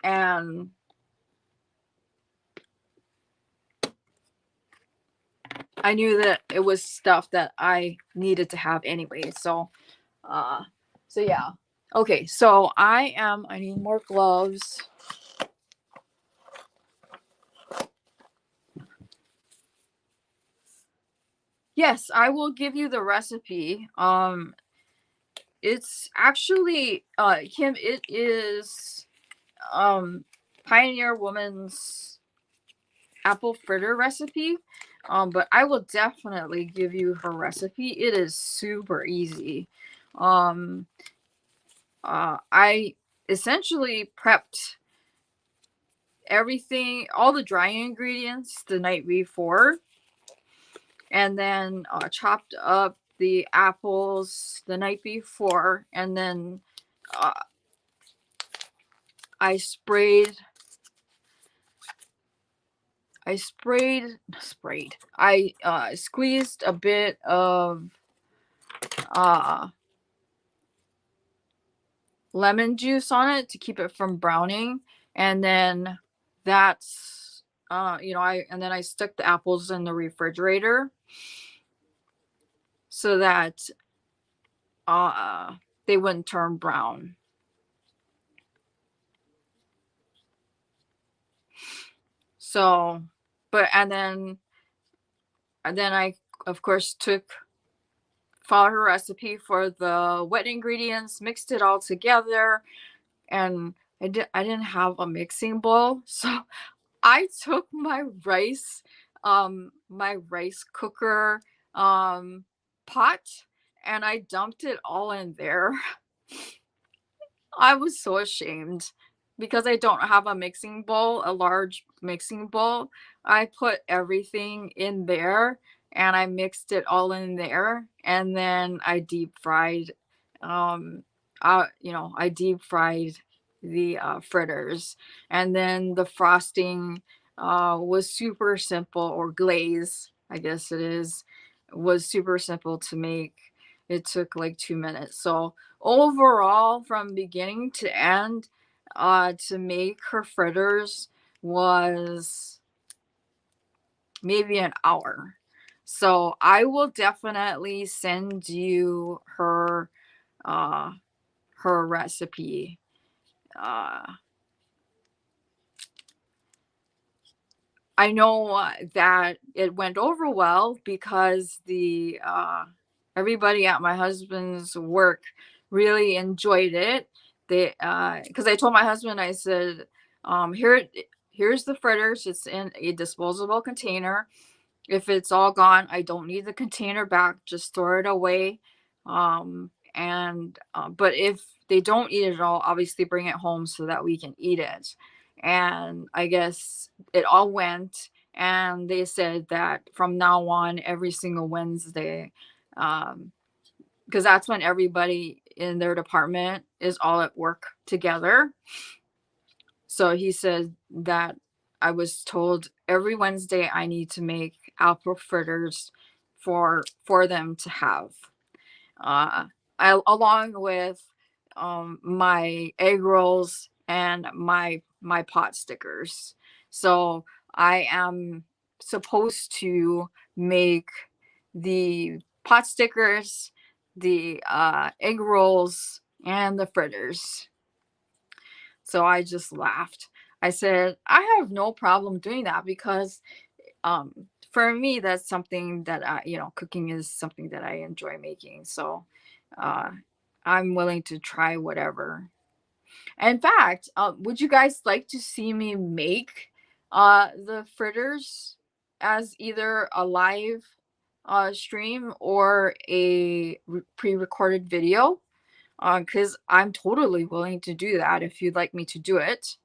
and I knew that it was stuff that I needed to have anyway. Uh, so yeah. Okay, so I need more gloves. Yes, I will give you the recipe. It's actually, Kim, it is, Pioneer Woman's apple fritter recipe. But I will definitely give you her recipe. It is super easy. Um, I essentially prepped everything, all the dry ingredients the night before, and then chopped up the apples the night before, and then uh, I sprayed I sprayed. I squeezed a bit of uh, lemon juice on it to keep it from browning, and then that's I stuck the apples in the refrigerator so that uh they wouldn't turn brown. So, but and then I of course followed her recipe for the wet ingredients, mixed it all together, and I didn't have a mixing bowl, so I took my rice cooker pot, and I dumped it all in there. I was so ashamed because I don't have a mixing bowl, a large mixing bowl. I put everything in there and I mixed it all in there, and then I deep fried I deep fried the fritters, and then the frosting was super simple, or glaze, I guess it is, was super simple to make. It took like 2 minutes. So overall, from beginning to end, to make her fritters was maybe an hour. So I will definitely send you uh her recipe. uh I know that it went over well because the everybody at my husband's work really enjoyed it. They because I told my husband, I said, here's the fritters. It's in a disposable container. If it's all gone, I don't need the container back. Just throw it away. And But if they don't eat it all, obviously bring it home so that we can eat it. And I guess it all went. And they said that from now on, every single Wednesday, because that's when everybody in their department is all at work together. So he said that I was told every Wednesday I need to make apple fritters for them to have, uh, along with my egg rolls and my pot stickers. So I am supposed to make the pot stickers, the egg rolls, and the fritters. So I just laughed. I said, I have no problem doing that because um for me that's something that cooking is something that I enjoy making. So uh I'm willing to try whatever. In fact, would you guys like to see me make the fritters as either a live stream or a pre-recorded video? Because I'm totally willing to do that if you'd like me to do it.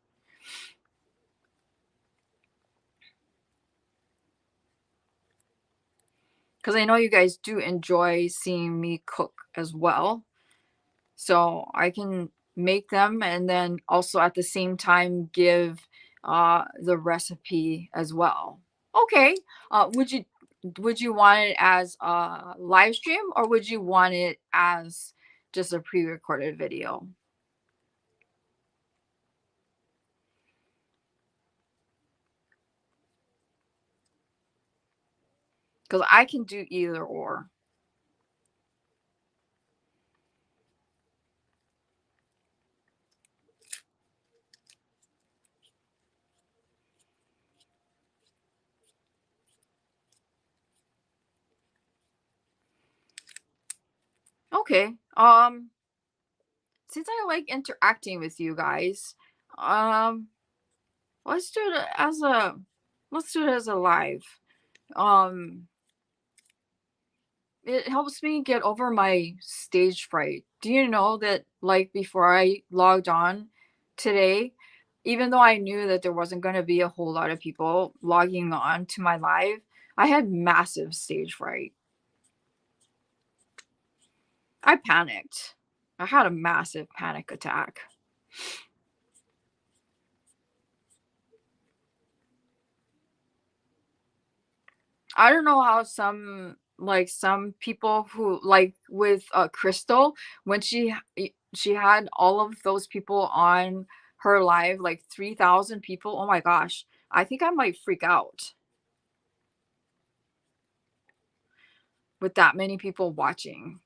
Because I know you guys do enjoy seeing me cook as well. So I can make them and then also at the same time give the recipe as well. Okay. Would you want it as a live stream, or would you want it as just a pre-recorded video? because I can do either or. Okay. Since I like interacting with you guys, um, let's do it as a live. Um, it helps me get over my stage fright. Do you know that, like, before I logged on today, even though I knew that there wasn't going to be a whole lot of people logging on to my live, I had massive stage fright. I panicked. I had a massive panic attack. I don't know how some people who, like, with Crystal, when she had all of those people on her live, like 3,000 people. Oh my gosh. I think I might freak out with that many people watching.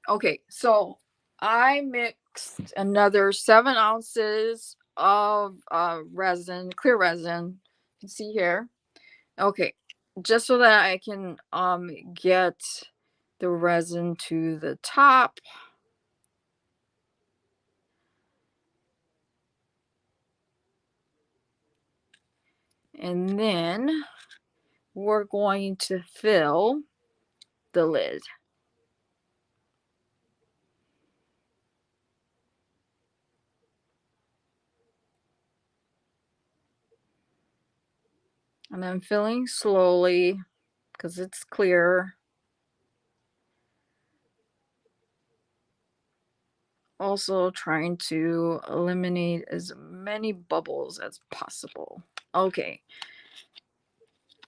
Okay, so I mixed another 7 ounces of resin, clear resin. You can see here. Okay, just so that I can get the resin to the top. And then we're going to fill the lid. And I'm filling slowly because it's clear. Also trying to eliminate as many bubbles as possible. Okay.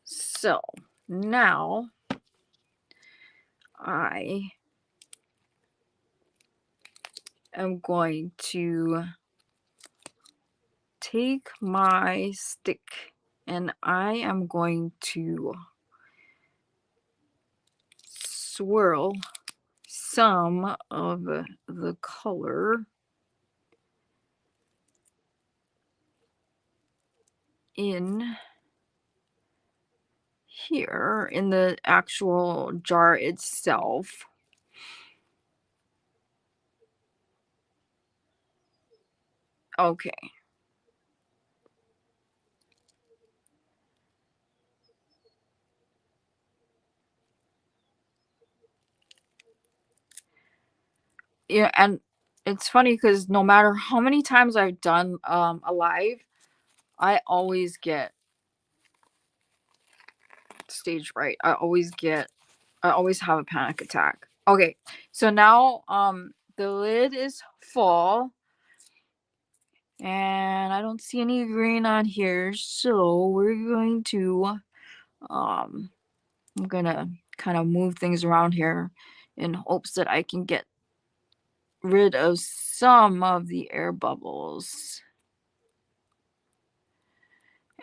So now I am going to take my stick and I am going to swirl some of the color in here in the actual jar itself. Okay. Yeah, and it's funny because no matter how many times I've done a live, I always get stage fright. I always have a panic attack. Okay, so now the lid is full and I don't see any green on here, so we're going to I'm gonna kind of move things around here in hopes that I can get rid of some of the air bubbles.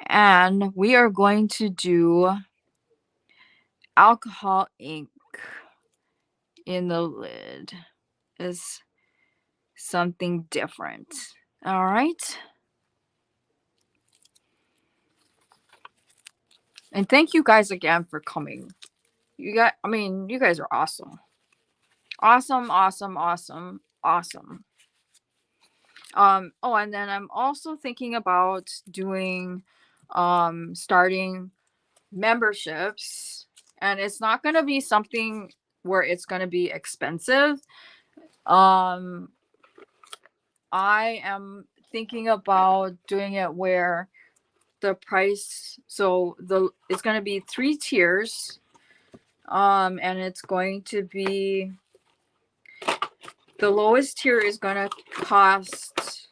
And we are going to do alcohol ink in the lid as something different. All right. And thank you guys again for coming. You guys are awesome. Awesome, awesome, awesome, awesome. Oh, and then I'm also thinking about doing starting memberships, and it's not going to be something where it's going to be expensive. I am thinking about doing it where the price, so it's going to be 3 tiers, and it's going to be, the lowest tier is going to cost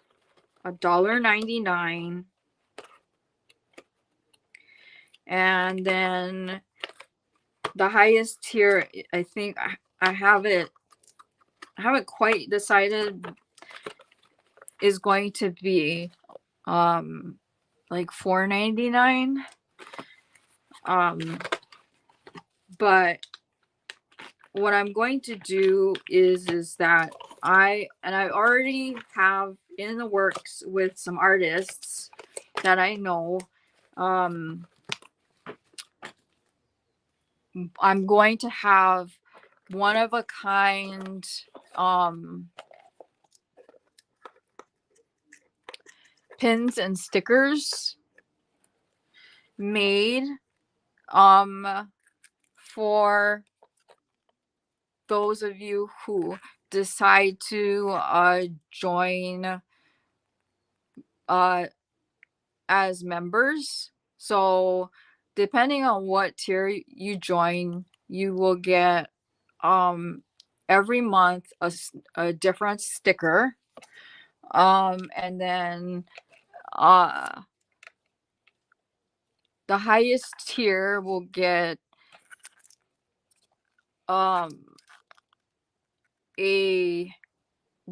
$1.99, and then the highest tier, I think I haven't quite decided, is going to be like $4.99. But what I'm going to do is that I already have in the works with some artists that I know. I'm going to have one of a kind pins and stickers made for those of you who decide to join as members. So depending on what tier you join, you will get every month a different sticker. And then the highest tier will get the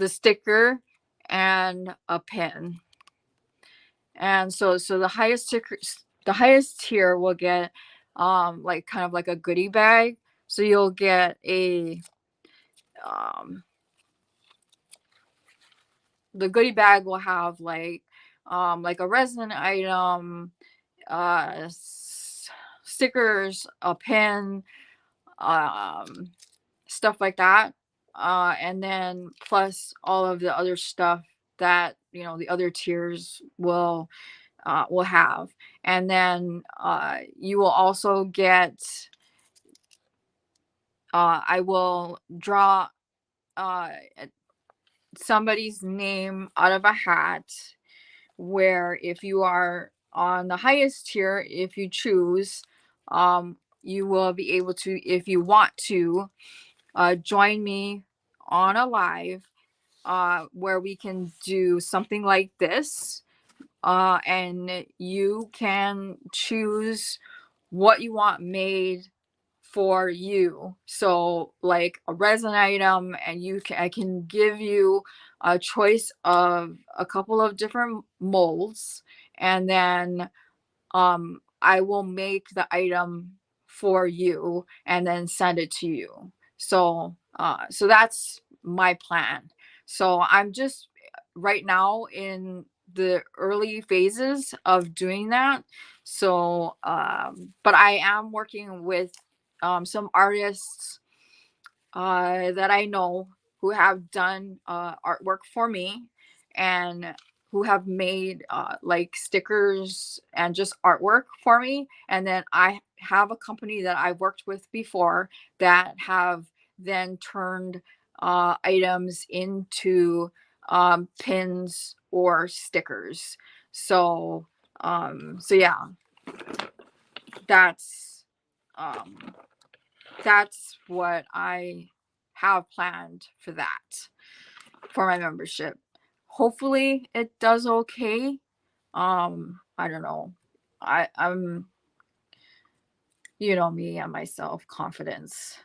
sticker and a pin. And so the highest tier will get like kind of like a goodie bag. So you'll get a the goodie bag will have like a resin item, stickers, a pin, stuff like that. And then plus all of the other stuff that, you know, the other tiers will have. And then you will also get I will draw somebody's name out of a hat, where if you are on the highest tier, if you choose, you will be able to, if you want to, join me on a live where we can do something like this. And you can choose what you want made for you. So like a resin item, and I can give you a choice of a couple of different molds, and then I will make the item for you and then send it to you. So so that's my plan. So I'm just right now in the early phases of doing that. So but I am working with some artists that I know who have done artwork for me, and who have made like stickers and just artwork for me. And then I have a company that I've worked with before that have then turned items into pins or stickers. So so yeah, that's that's what I have planned for that, for my membership. Hopefully it does okay. I don't know. I'm, you know me and my self confidence.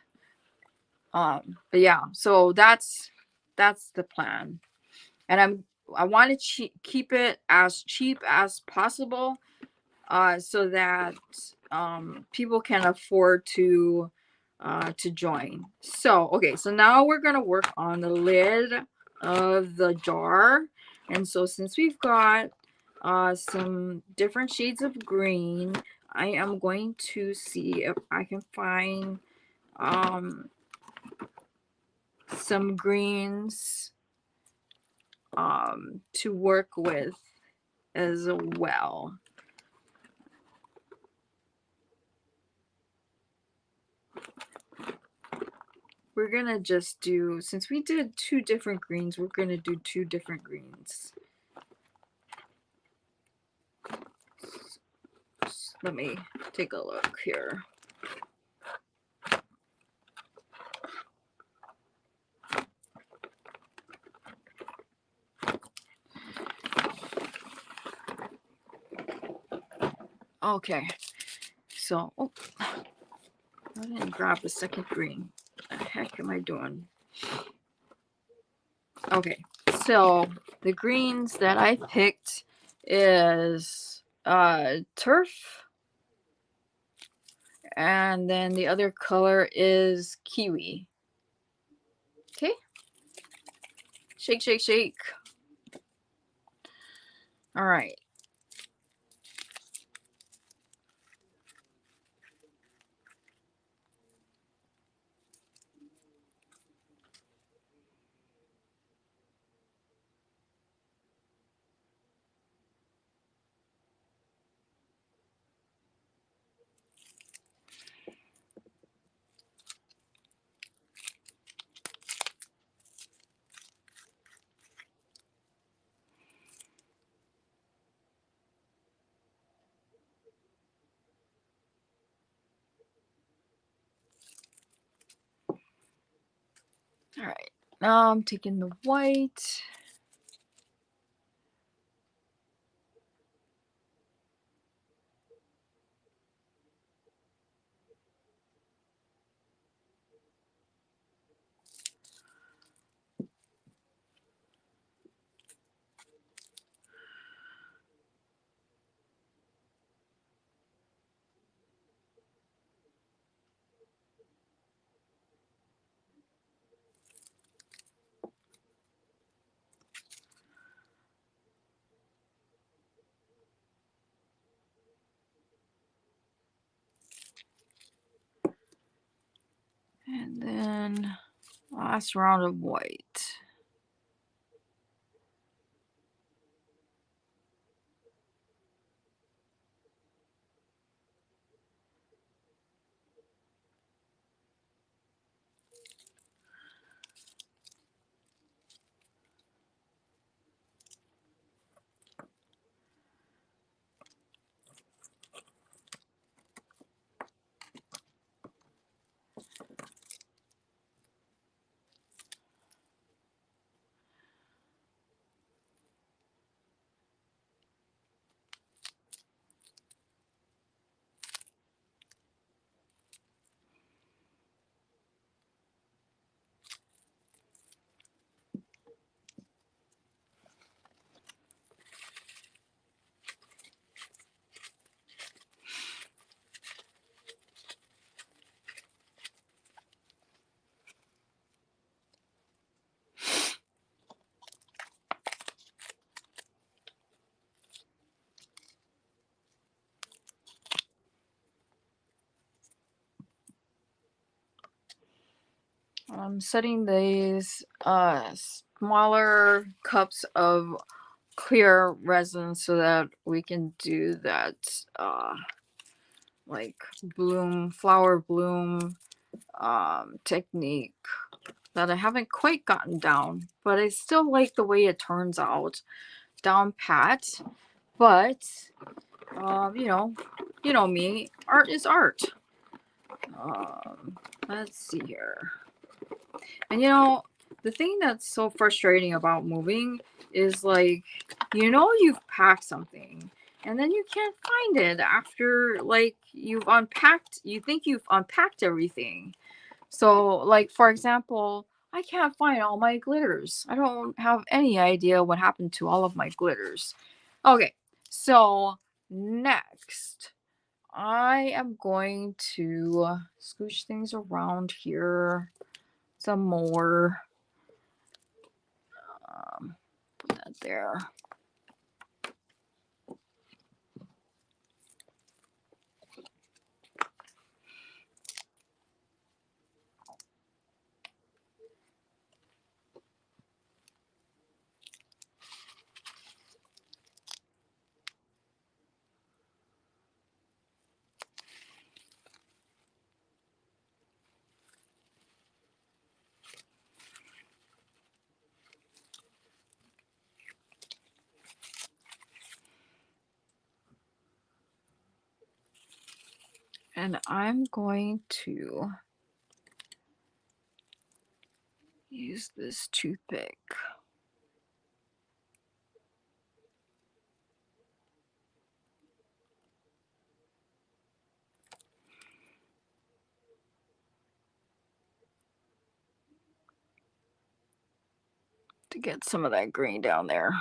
But yeah, so that's the plan. And I want to keep it as cheap as possible, so that people can afford to join. So okay, so now we're gonna work on the lid of the jar. And so since we've got some different shades of green, I am going to see if I can find some greens to work with as well. We're gonna just do, since we did 2 different greens, we're gonna do 2 different greens. Let me take a look here. Okay, so I didn't grab the second green. What the heck am I doing? Okay, so the greens that I picked is turf And then the other color is kiwi. Okay. Shake, shake, shake. All right. All right. Now I'm taking the white. And then last round of white. I'm setting these smaller cups of clear resin so that we can do that like flower bloom technique that I haven't quite gotten down, but I still like the way it turns out down pat. But you know me, art is art. Let's see here. And the thing that's so frustrating about moving is like, you've packed something and then you can't find it after like you think you've unpacked everything. So like, for example, I can't find all my glitters. I don't have any idea what happened to all of my glitters. Okay, so next I am going to scooch things around here some more. Put that there. And I'm going to use this toothpick. To get some of that green down there.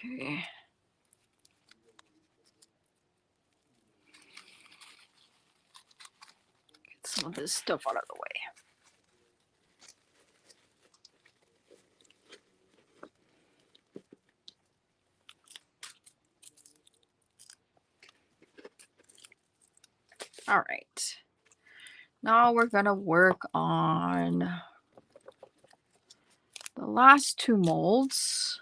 Okay. Get some of this stuff out of the way. All right. Now we're going to work on the last two molds.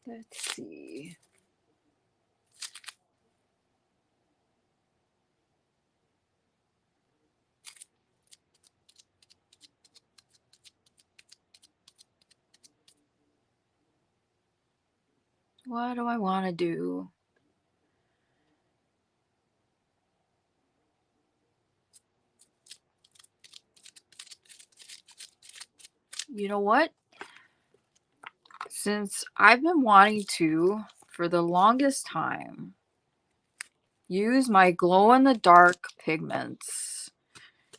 Let's see. What do I want to do? You know what? Since I've been wanting to, for the longest time, use my glow-in-the-dark pigments,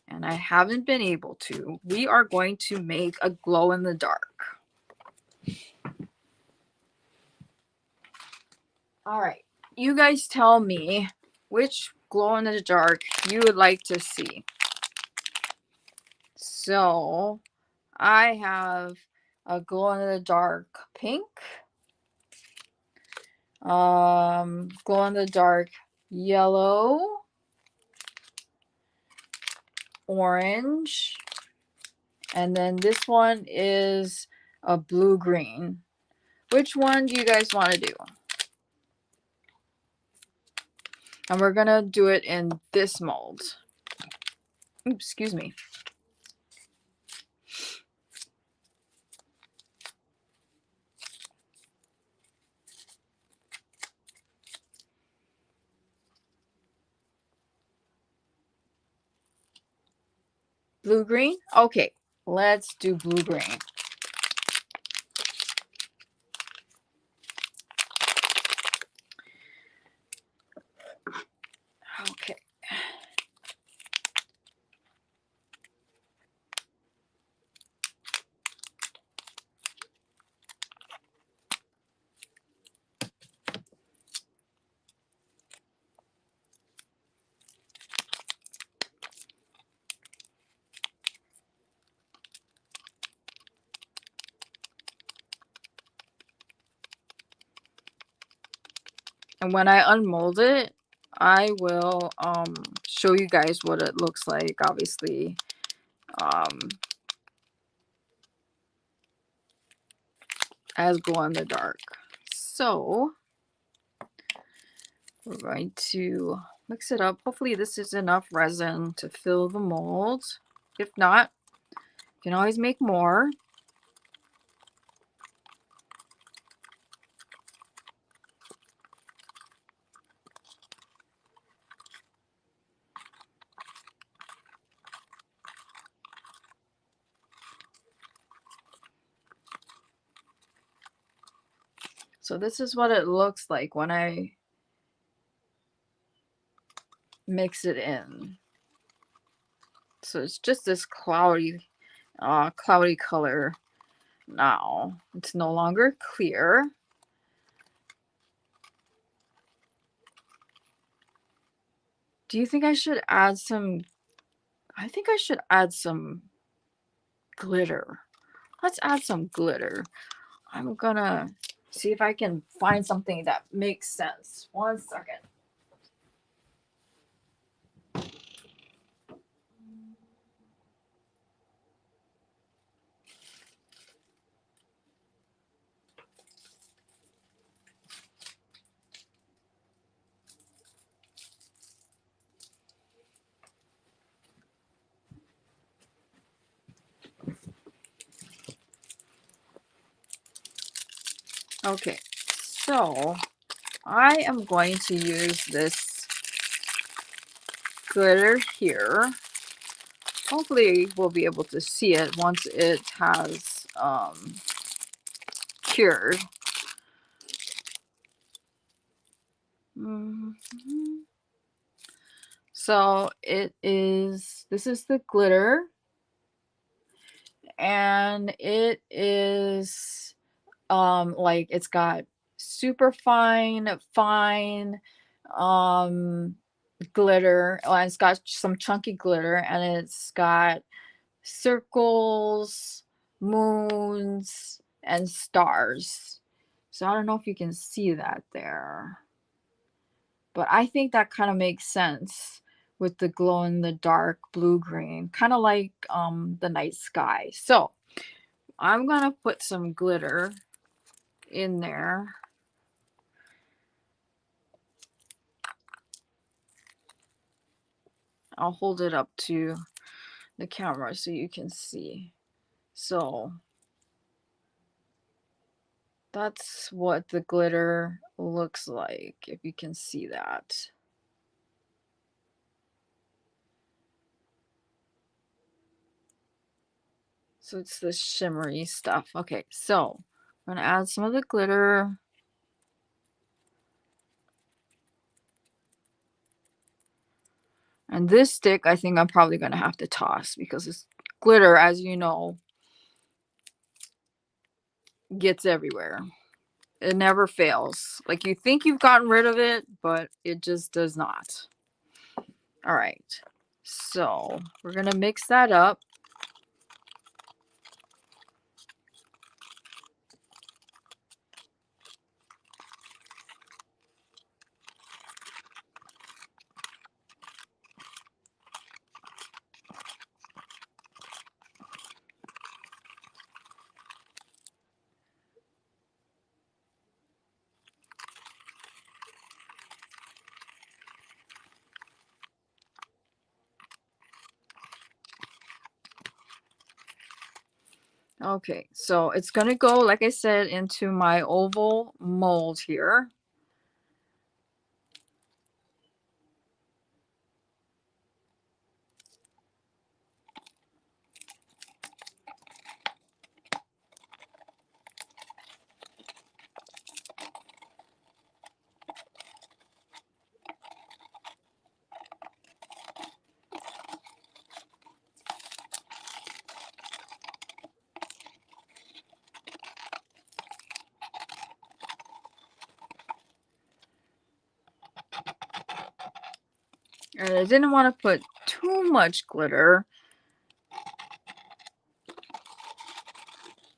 and I haven't been able to, we are going to make a glow-in-the-dark. All right, you guys tell me which glow-in-the-dark you would like to see. So I have a glow-in-the-dark pink, glow-in-the-dark yellow, orange, and then this one is a blue-green. Which one do you guys want to do? And we're gonna do it in this mold. Oops, excuse me. Blue-green? Okay, let's do blue-green. Okay. And when I unmold it, I will show you guys what it looks like, obviously. As glow in the dark. So we're going to mix it up. Hopefully this is enough resin to fill the mold. If not, you can always make more. So this is what it looks like when I mix it in. So it's just this cloudy color now. It's no longer clear. Do you think I should add some? I think I should add some glitter. Let's add some glitter. I'm gonna see if I can find something that makes sense. 1 second. Okay, so I am going to use this glitter here. Hopefully we'll be able to see it once it has cured. So this is the glitter, and it is like it's got super fine glitter. Oh, and it's got some chunky glitter, and it's got circles, moons, and stars. So I don't know if you can see that there, but I think that kind of makes sense with the glow in the dark blue green, kind of like the night sky. So I'm gonna put some glitter in there. I'll hold it up to the camera so you can see. So that's what the glitter looks like, if you can see that. So it's this shimmery stuff. Okay, so I'm gonna add some of the glitter. And this stick, I think I'm probably gonna have to toss because this glitter, as you know, gets everywhere. It never fails. Like you think you've gotten rid of it, but it just does not. All right. So we're gonna mix that up. Okay, so it's gonna go, like I said, into my oval mold here. And I didn't want to put too much glitter,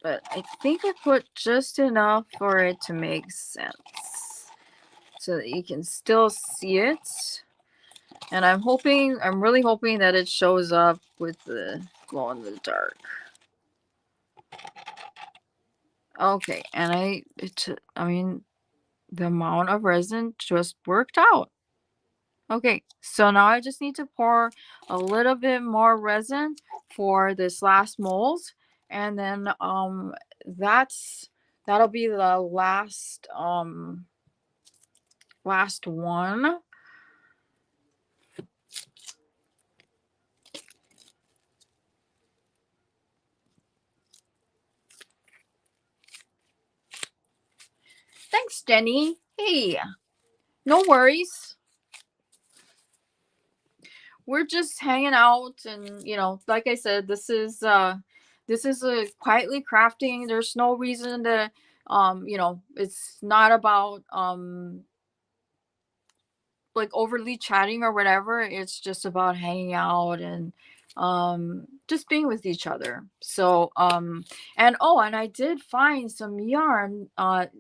but I think I put just enough for it to make sense so that you can still see it. And I'm really hoping that it shows up with the glow in the dark. Okay, and I mean, the amount of resin just worked out. Okay, so now I just need to pour a little bit more resin for this last mold, and then that'll be the last one. Thanks, Jenny. Hey, no worries. We're just hanging out, and like I said, this is a quietly crafting. There's no reason to it's not about like overly chatting or whatever. It's just about hanging out and just being with each other. So and I did find some yarn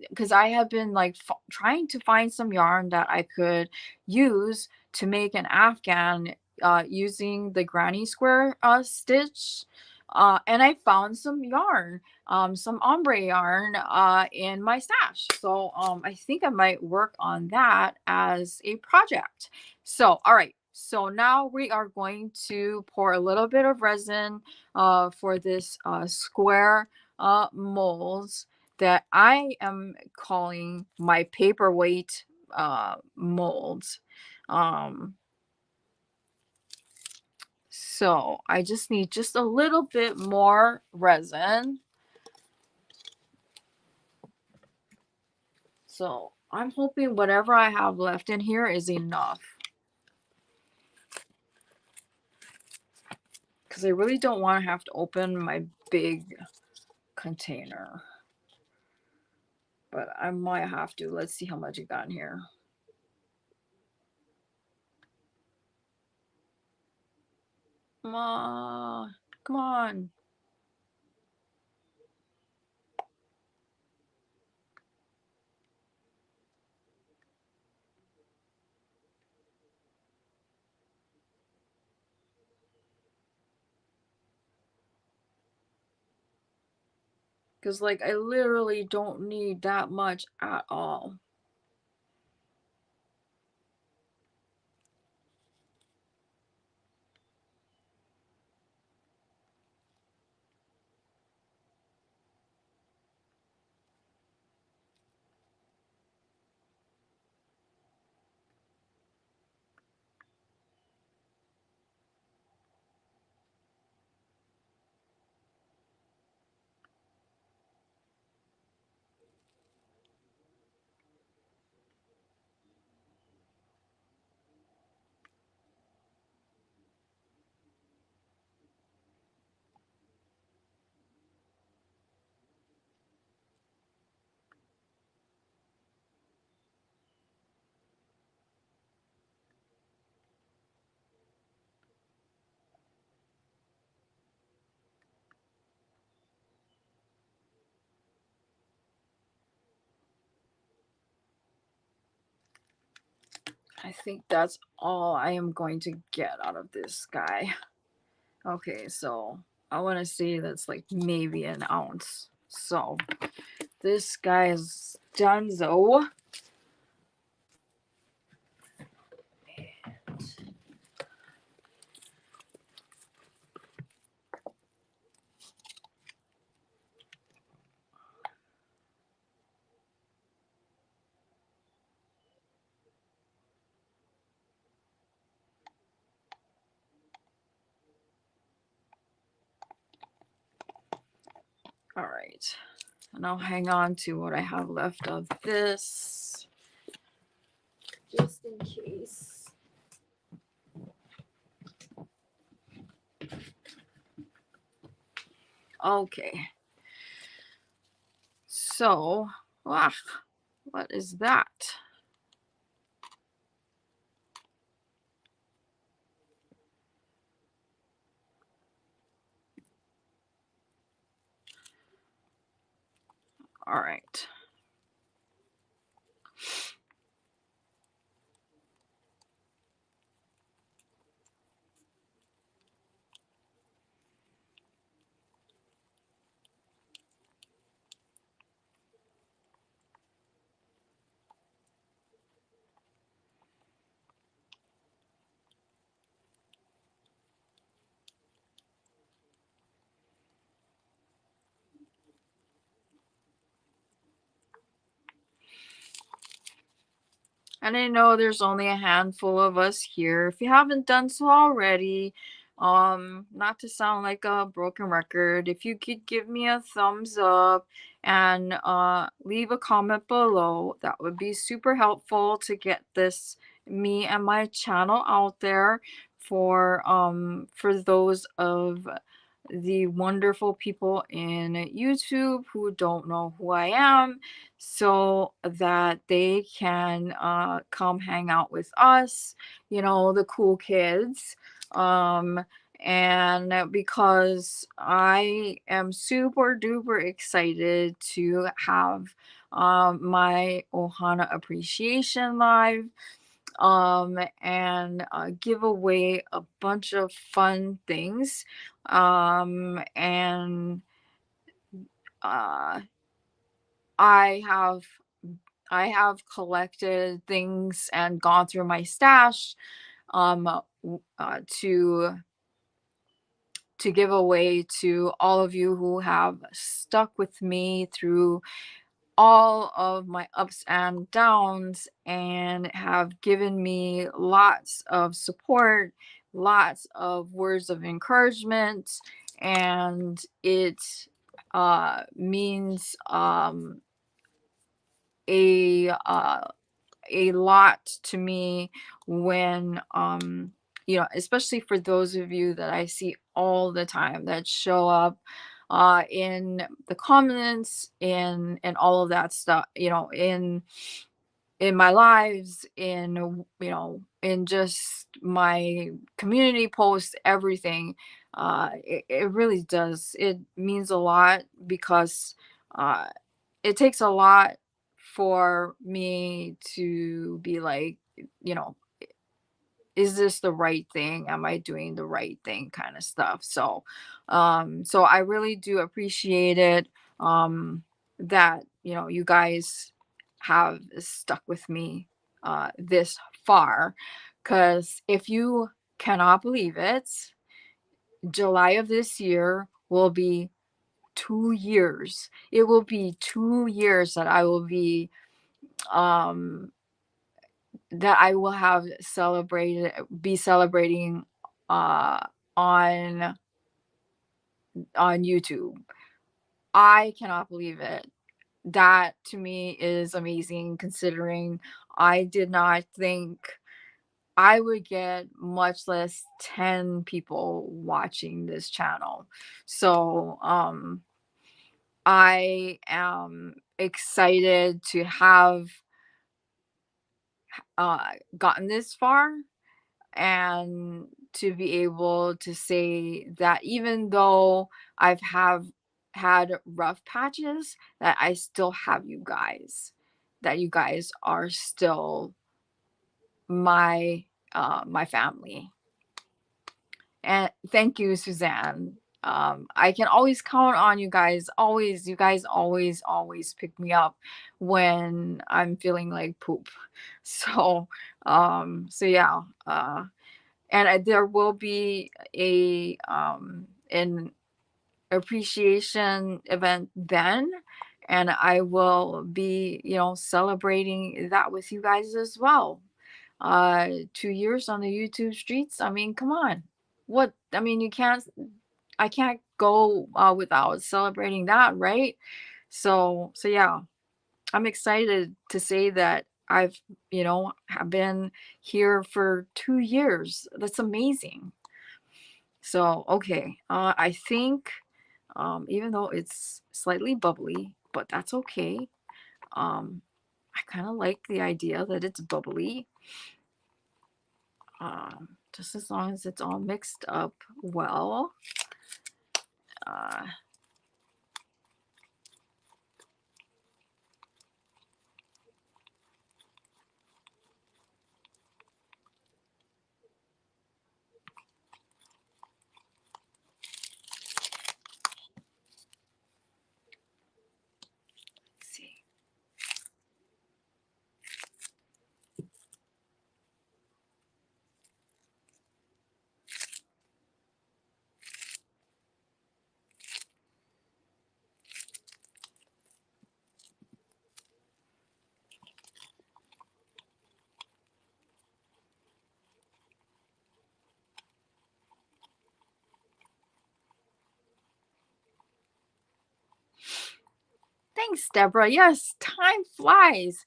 because I have been like trying to find some yarn that I could use to make an afghan using the granny square stitch. And I found some yarn, some ombre yarn in my stash. So I think I might work on that as a project. So, all right. So now we are going to pour a little bit of resin for this square molds. that I am calling my paperweight molds. Um, so I just need just a little bit more resin. So I'm hoping whatever I have left in here is enough. Because I really don't want to have to open my big container. But I might have to. Let's see how much I got in here. Come on. Come on. Because, like, I literally don't need that much at all. I think that's all I am going to get out of this guy. Okay, so I want to say that's like maybe an ounce. So this guy is donezo. All right. And I'll hang on to what I have left of this just in case. Okay. So, what is that? All right. And I know there's only a handful of us here. If you haven't done so already, not to sound like a broken record, if you could give me a thumbs up and leave a comment below, that would be super helpful to get this me and my channel out there for those of the wonderful people in YouTube who don't know who I am, so that they can come hang out with us, you know, the cool kids. And because I am super duper excited to have my Ohana Appreciation Live and give away a bunch of fun things. And uh, I have I have collected things and gone through my stash to to give away to all of you who have stuck with me through all of my ups and downs and have given me lots of support, lots of words of encouragement, and it means a a lot to me when especially for those of you that I see all the time that show up in the comments and all of that stuff, in my lives, in just my community posts, everything. It really does, it means a lot because uh it takes a lot for me to be like, you know, is this the right thing? Am I doing the right thing? Kind of stuff. So I really do appreciate it. That, you guys have stuck with me this far. Because if you cannot believe it, July of this year will be 2 years. It will be 2 years that I will um have be celebrating uh on YouTube. I cannot believe it. That to me is amazing, considering I did not think I would get much less 10 people watching this channel. So I am excited to have gotten this far, and to be able to say that even though I've have had rough patches, that I still have you guys, that you guys are still my family. And thank you, Suzanne. I can always count on you guys. Always, you guys always pick me up when I'm feeling like poop. So yeah. And there will be an appreciation event then, and I will be, celebrating that with you guys as well. 2 years on the YouTube streets. I mean, come on. What? I mean, I can't go without celebrating that, right? So yeah, I'm excited to say that I've, have been here for 2 years. That's amazing. So, okay. I think, even though it's slightly bubbly, but that's okay. I kind of like the idea that it's bubbly. Just as long as it's all mixed up well. Uh, let's see. Thanks, Deborah. Yes, time flies.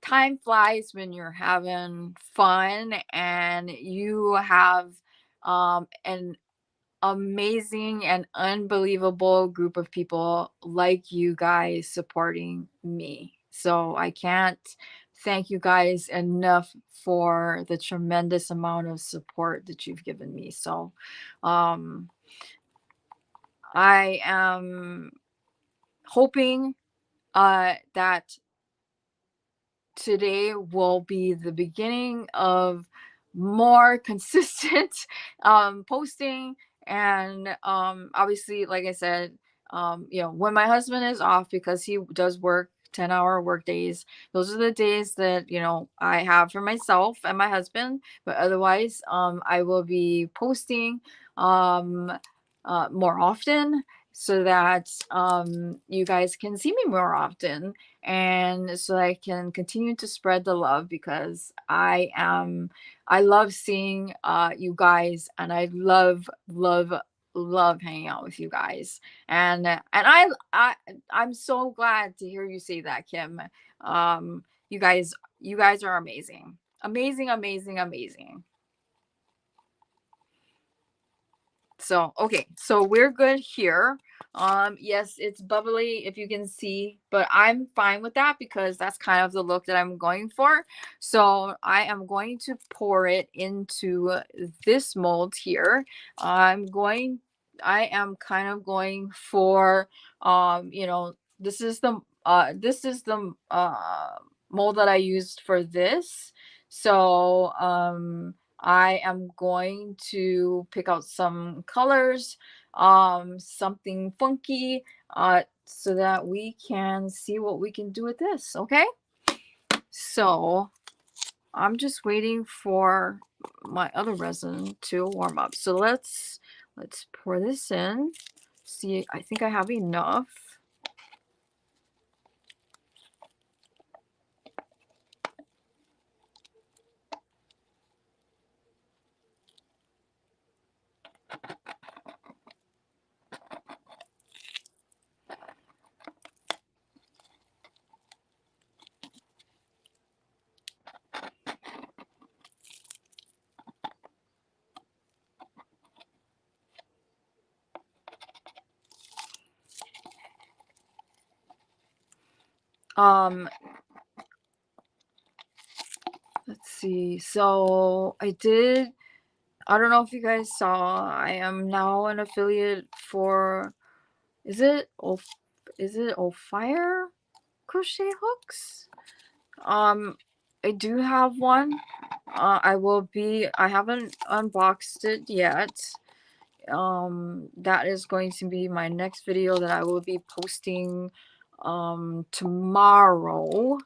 Time flies when you're having fun and you have an amazing and unbelievable group of people like you guys supporting me. So I can't thank you guys enough for the tremendous amount of support that you've given me. So I am hoping that today will be the beginning of more consistent posting. And obviously, like I said, when my husband is off, because he does work 10-hour work days, those are the days that I have for myself and my husband. But otherwise, I will be posting more often, so that you guys can see me more often, and so I can continue to spread the love, because I love seeing you guys, and I love hanging out with you guys. And I'm so glad to hear you say that, Kim. You guys are amazing. Amazing, amazing, amazing. So, okay, so we're good here. Yes, it's bubbly, if you can see, but I'm fine with that because that's kind of the look that I'm going for. So I am going to pour it into this mold here. I am kind of going for, this is the mold that I used for this. So, I am going to pick out some colors, something funky, so that we can see what we can do with this. Okay. So I'm just waiting for my other resin to warm up. So let's pour this in. See, I think I have enough. Let's see. So I don't know if you guys saw, I am now an affiliate for, is it Fire crochet hooks? I do have one. I haven't unboxed it yet. That is going to be my next video that I will be posting tomorrow,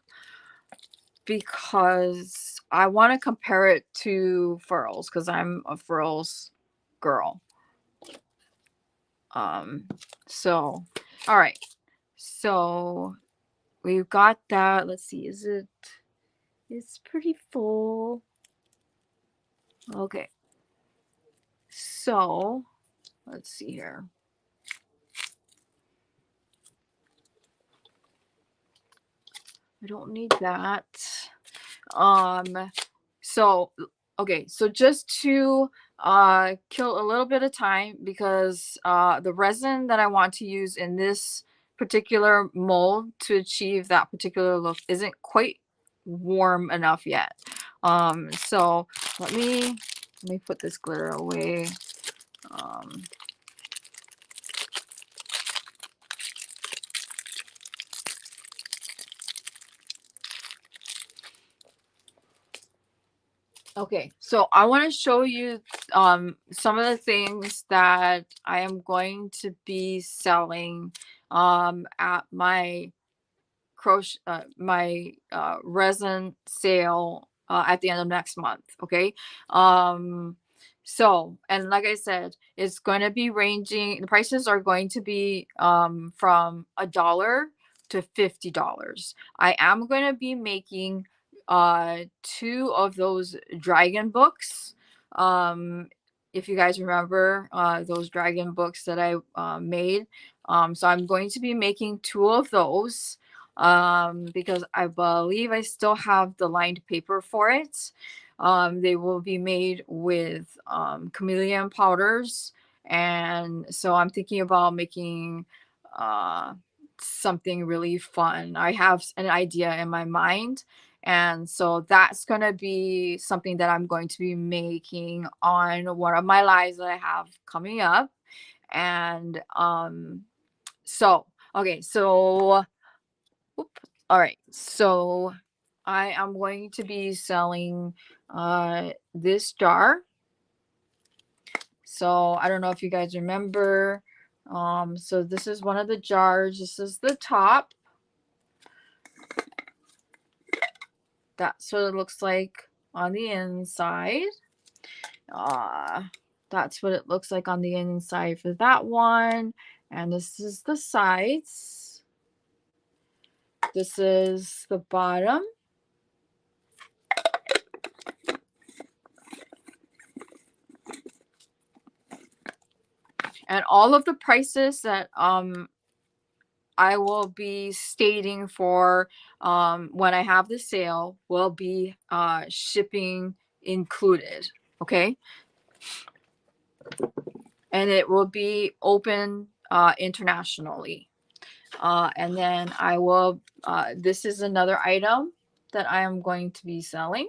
because I want to compare it to Furls, because I'm a Furls girl. So all right, so we've got that. Let's see, it's pretty full. Okay, so let's see here. I don't need that. So okay, so just to kill a little bit of time, because the resin that I want to use in this particular mold to achieve that particular look isn't quite warm enough yet. So let me put this glitter away. Okay, so I want to show you some of the things that I am going to be selling at my resin sale at the end of next month. Okay. So, and like I said, it's going to be ranging, the prices are going to be from $1 to $50. I am going to be making 2 of those dragon books. If you guys remember those dragon books that I made. So I'm going to be making 2 of those because I believe I still have the lined paper for it. They will be made with chameleon powders, and so I'm thinking about making something really fun. I have an idea in my mind, and so that's going to be something that I'm going to be making on one of my lives that I have coming up. And so okay, so all right, so I am going to be selling this jar. So I don't know if you guys remember. So this is one of the jars. This is the top. That's what it looks like on the inside. That's what it looks like on the inside for that one. And this is the sides. This is the bottom. And all of the prices that I will be stating for when I have the sale will be shipping included. Okay. And it will be open internationally. And then I will, this is another item that I am going to be selling.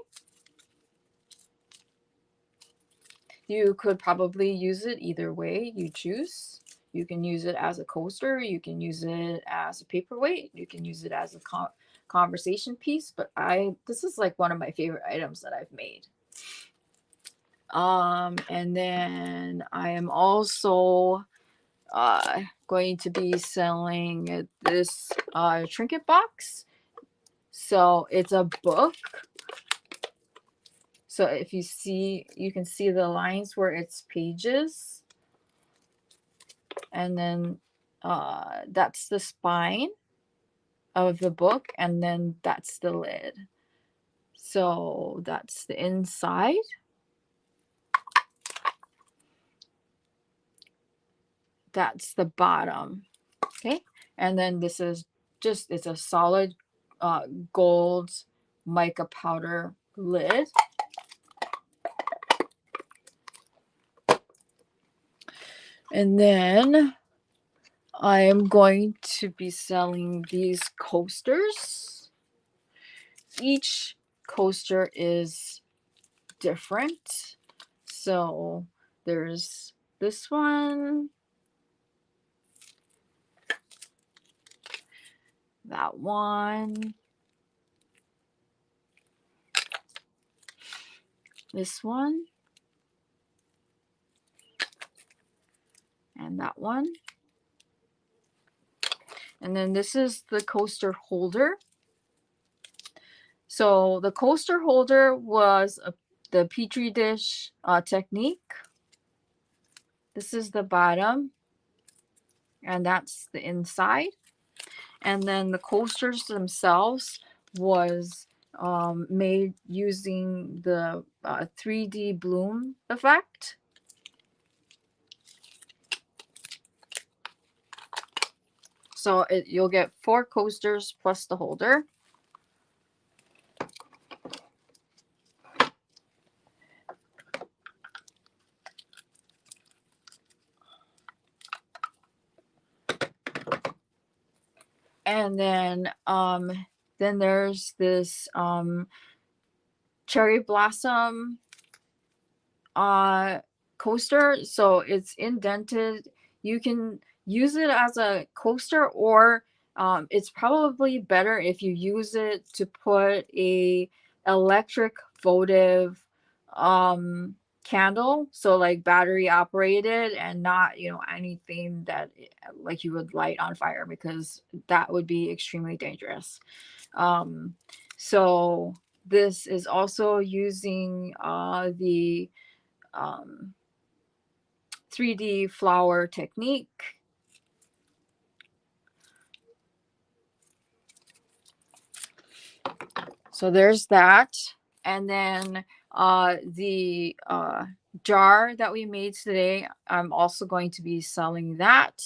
You could probably use it either way you choose. You can use it as a coaster. You can use it as a paperweight. You can use it as a conversation piece. But this is like one of my favorite items that I've made. And then I am also going to be selling this trinket box. So it's a book. So if you see, you can see the lines where it's pages. And then that's the spine of the book. And then that's the lid. So that's the inside. That's the bottom. Okay. And then this is just, it's a solid gold mica powder lid. And then I am going to be selling these coasters. Each coaster is different. So there's this one, that one, this one, and that one. And then this is the coaster holder. So the coaster holder was the Petri dish technique. This is the bottom, and that's the inside. And then the coasters themselves was made using the 3D bloom effect. So you'll get 4 coasters plus the holder. And then there's this cherry blossom coaster. So it's indented. You can use it as a coaster, or it's probably better if you use it to put a electric votive candle, so like battery operated, and not, you know, anything that like you would light on fire, because that would be extremely dangerous. So this is also using the 3D flower technique. So there's that. And then the jar that we made today, I'm also going to be selling that.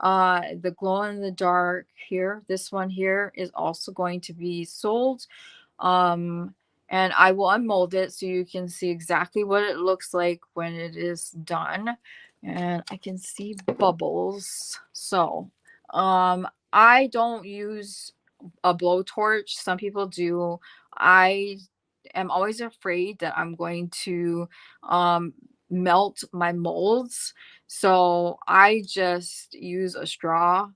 The glow in the dark here, this one here, is also going to be sold. And I will unmold it so you can see exactly what it looks like when it is done. And I can see bubbles. So I don't use a blowtorch. Some people do. I am always afraid that I'm going to melt my molds. So I just use a straw,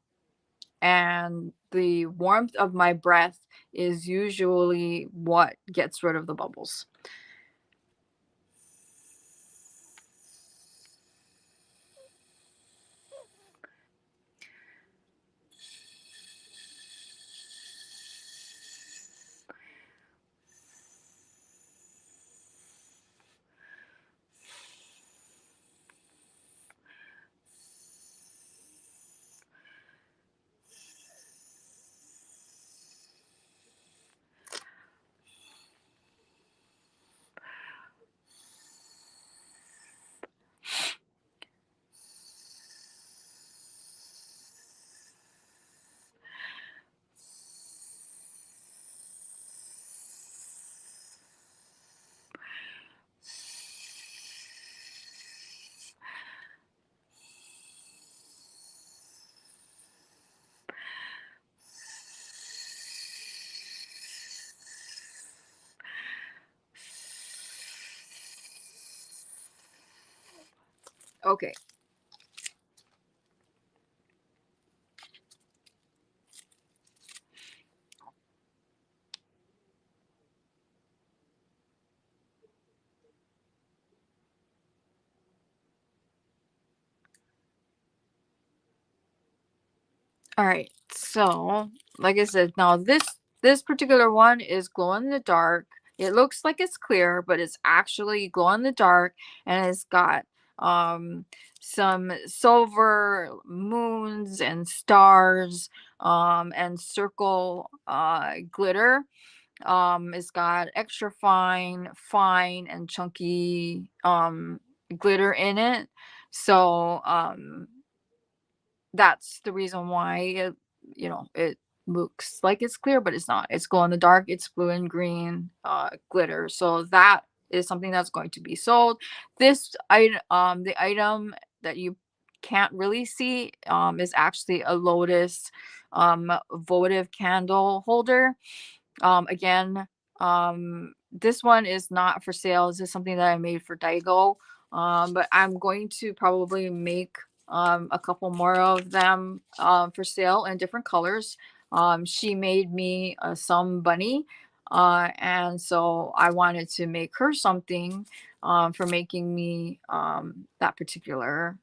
and the warmth of my breath is usually what gets rid of the bubbles. Okay. All right. So, like I said, now this particular one is glow in the dark. It looks like it's clear, but it's actually glow in the dark, and it's got um some silver moons and stars and circle glitter. It's got extra fine and chunky glitter in it. So that's the reason why it, it looks like it's clear, but it's not. It's glow in the dark. It's blue and green glitter. So that is something that's going to be sold. This item, the item that you can't really see, is actually a lotus votive candle holder. Again, this one is not for sale. This is something that I made for Daigo. But I'm going to probably make a couple more of them for sale in different colors. She made me a some bunny, and so I wanted to make her something for making me that particular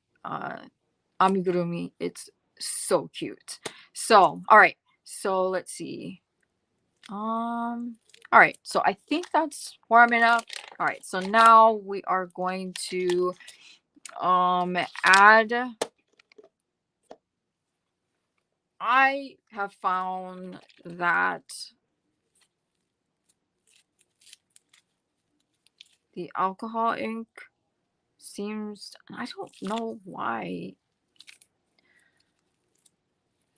amigurumi. It's so cute. So, all right. So let's see. All right, so I think that's warm enough. All right, so now we are going to add. I have found that the alcohol ink seems, I don't know why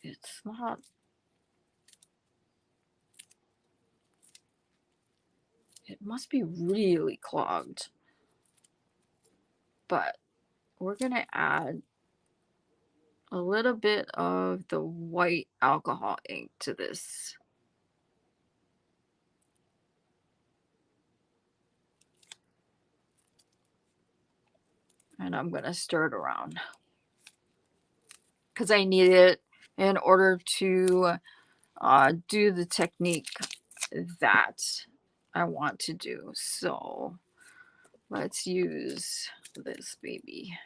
it's not. It must be really clogged. But we're gonna add a little bit of the white alcohol ink to this. And I'm gonna stir it around because I need it in order to do the technique that I want to do. So let's use this baby.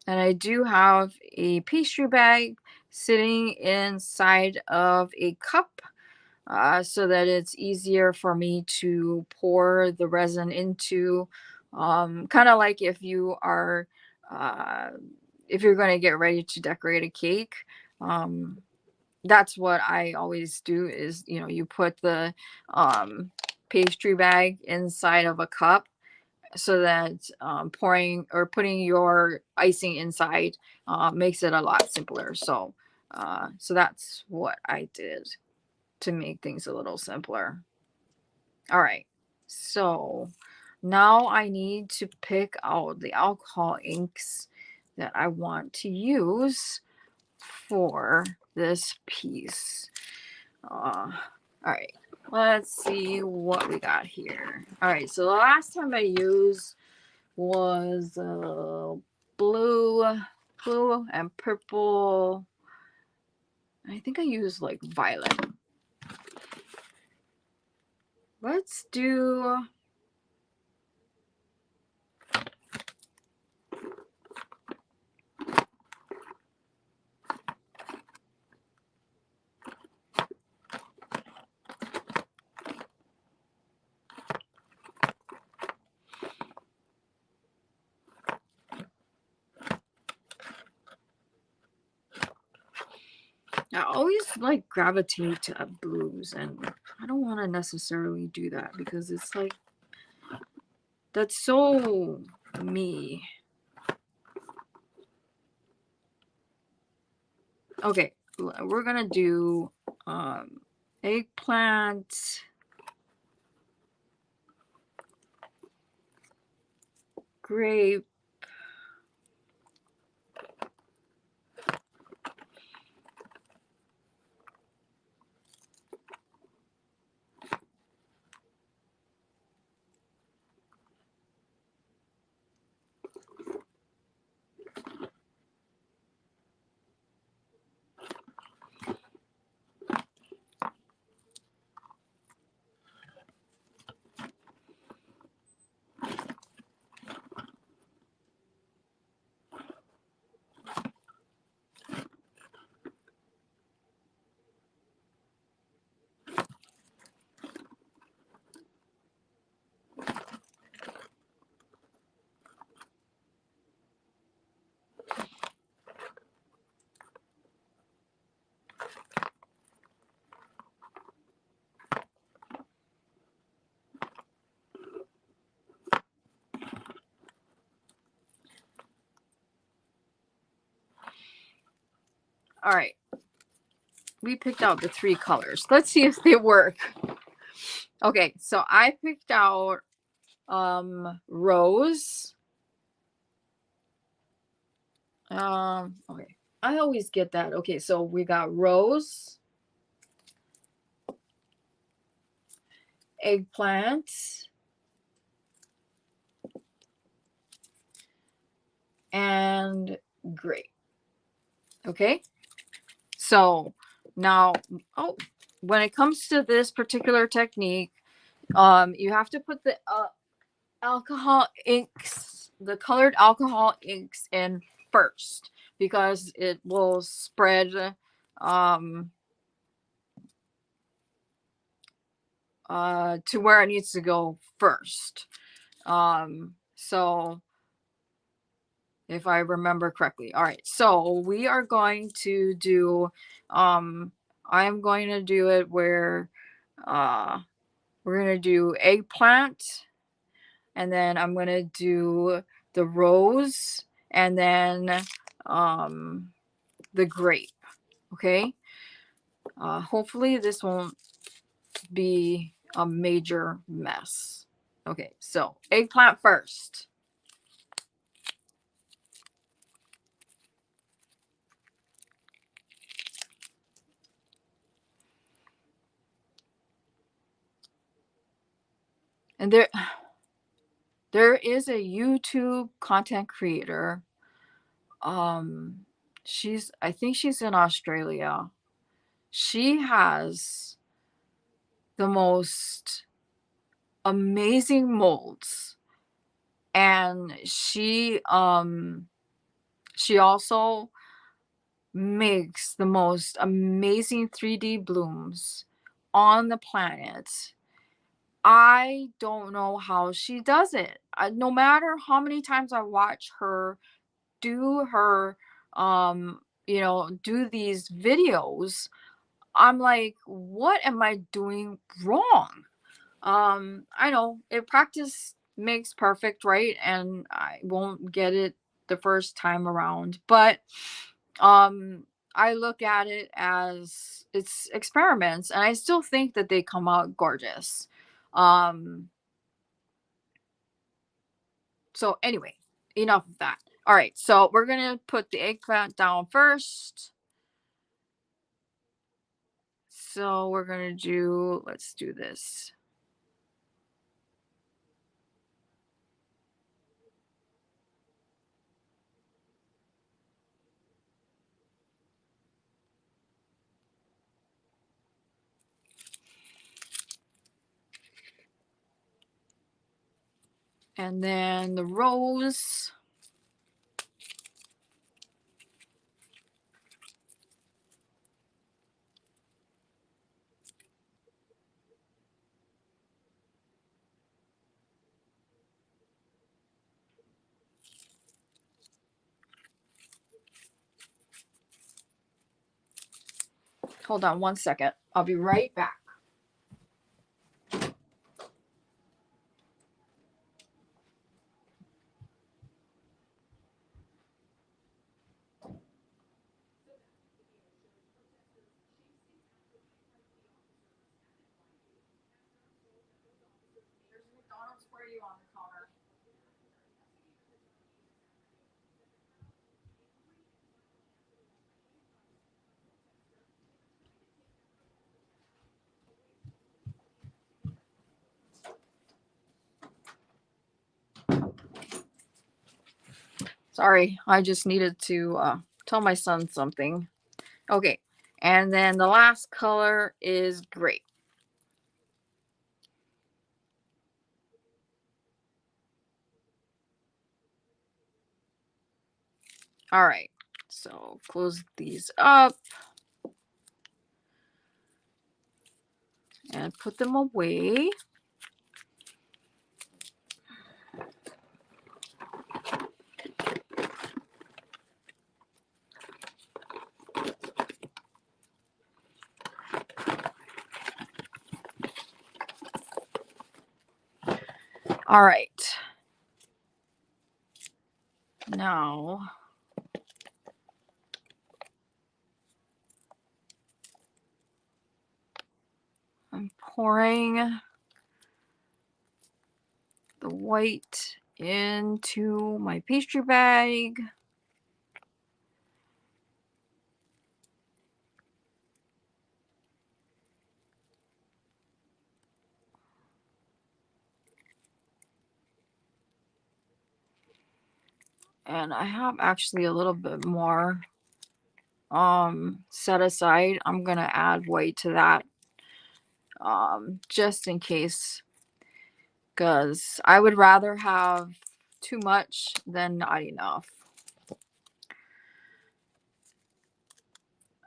And I do have a pastry bag sitting inside of a cup so that it's easier for me to pour the resin into. Kind of like uh, if you're going to get ready to decorate a cake. That's what I always do is, you put the pastry bag inside of a cup so that pouring or putting your icing inside makes it a lot simpler. So that's what I did to make things a little simpler. All right. So now I need to pick out the alcohol inks that I want to use for this piece. All right. Let's see what we got here. All right. So the last time I used was blue and purple. I think I used like violet. Let's do I always like gravitate to blues, and I don't want to necessarily do that because it's like that's so me. Okay, we're gonna do eggplant, grape, All right. We picked out the 3 colors. Let's see if they work. Okay, so I picked out rose. Okay. I always get that. Okay, so we got rose, eggplant, and grape. Okay. So now, oh, when it comes to this particular technique, you have to put the alcohol inks, the colored alcohol inks in first, because it will spread to where it needs to go first. So if I remember correctly. All right, so we are going to do I'm going to do it where we're going to do eggplant, and then I'm going to do the rose, and then the grape. Okay. Hopefully this won't be a major mess. Okay, so eggplant first. And there is a YouTube content creator. I think she's in Australia. She has the most amazing molds, and she also makes the most amazing 3D blooms on the planet. I don't know how she does it. No matter how many times I watch her do her do these videos, I'm like, what am I doing wrong? I know practice makes perfect, right? And I won't get it the first time around, but I look at it as it's experiments, and I still think that they come out gorgeous. So anyway, enough of that. All right, so we're gonna put the eggplant down first. So we're gonna do, let's do this. And then the rose. Hold on one second. I'll be right back. Sorry, I just needed to tell my son something. Okay, and then the last color is grape. All right, so close these up and put them away. All right. Now, pouring the white into my pastry bag. And I have actually a little bit more set aside. I'm gonna add white to that just in case, because I would rather have too much than not enough.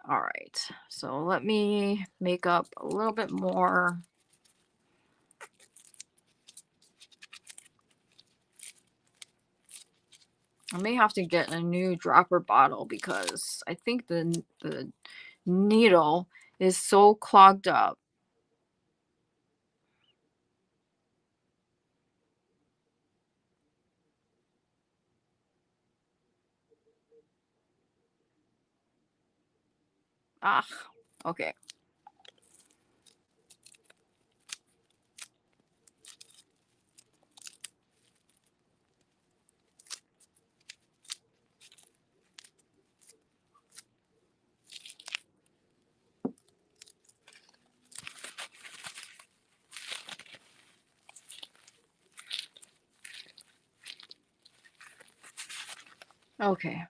All right, so let me make up a little bit more. I may have to get a new dropper bottle because I think the needle is so clogged up. Ah, okay. Okay.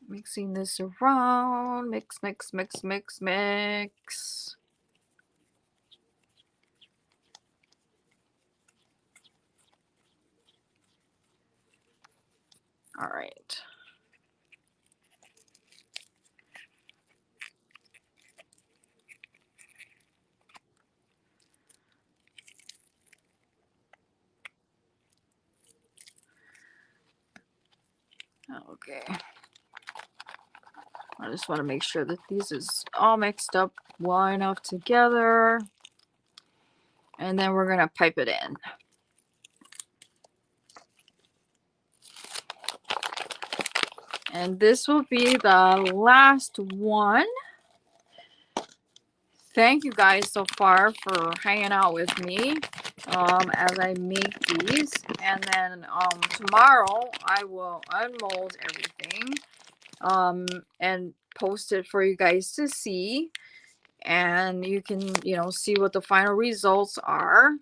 Mixing this around. Mix, mix, mix, mix, mix. All right. Okay. I just want to make sure that these is all mixed up well enough together. And then we're going to pipe it in. And this will be the last one. Thank you guys so far for hanging out with me as I make these. And then tomorrow I will unmold everything and post it for you guys to see. And you can, see what the final results are.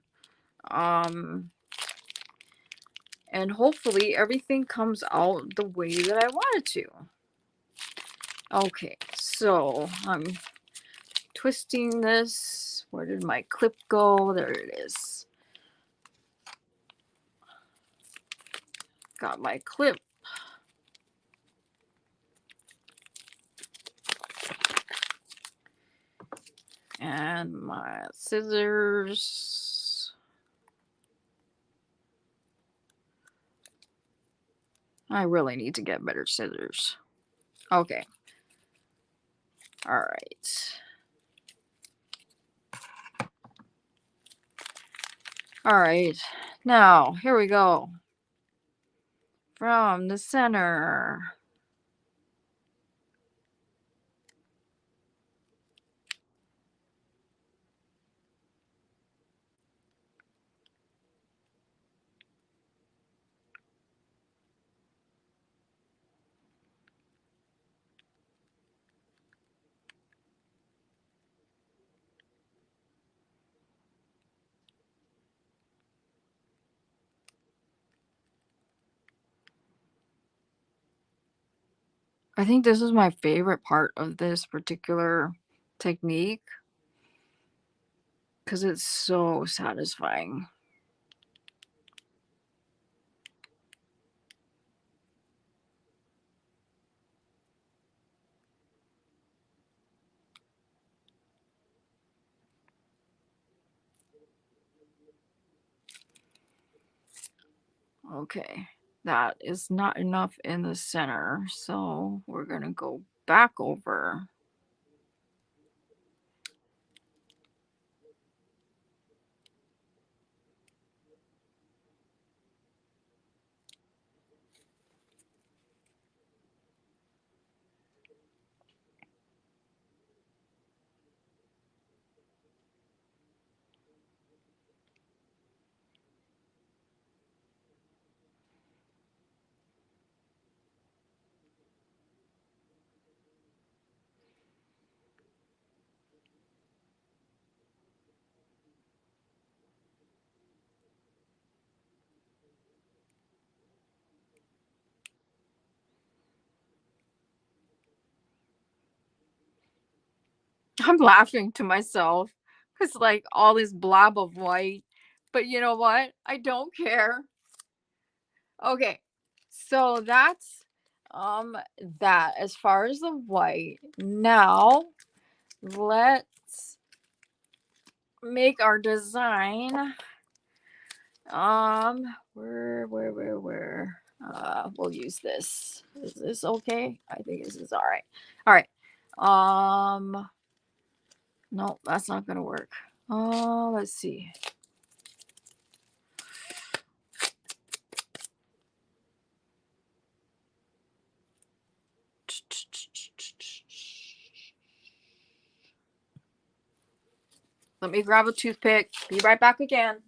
And hopefully everything comes out the way that I want it to. Okay, so I'm twisting this. Where did my clip go? There it is. Got my clip. And my scissors. I really need to get better scissors. Okay. All right. All right. Now, here we go. From the center. I think this is my favorite part of this particular technique because it's so satisfying. Okay, that is not enough in the center, so we're gonna go back over. I'm laughing to myself because like all this blob of white. But you know what? I don't care. Okay. So that's that as far as the white. Now let's make our design. Where? We'll use this. Is this okay? I think this is all right. All right. No, that's not gonna work. Let's see. Let me grab a toothpick. Be right back again.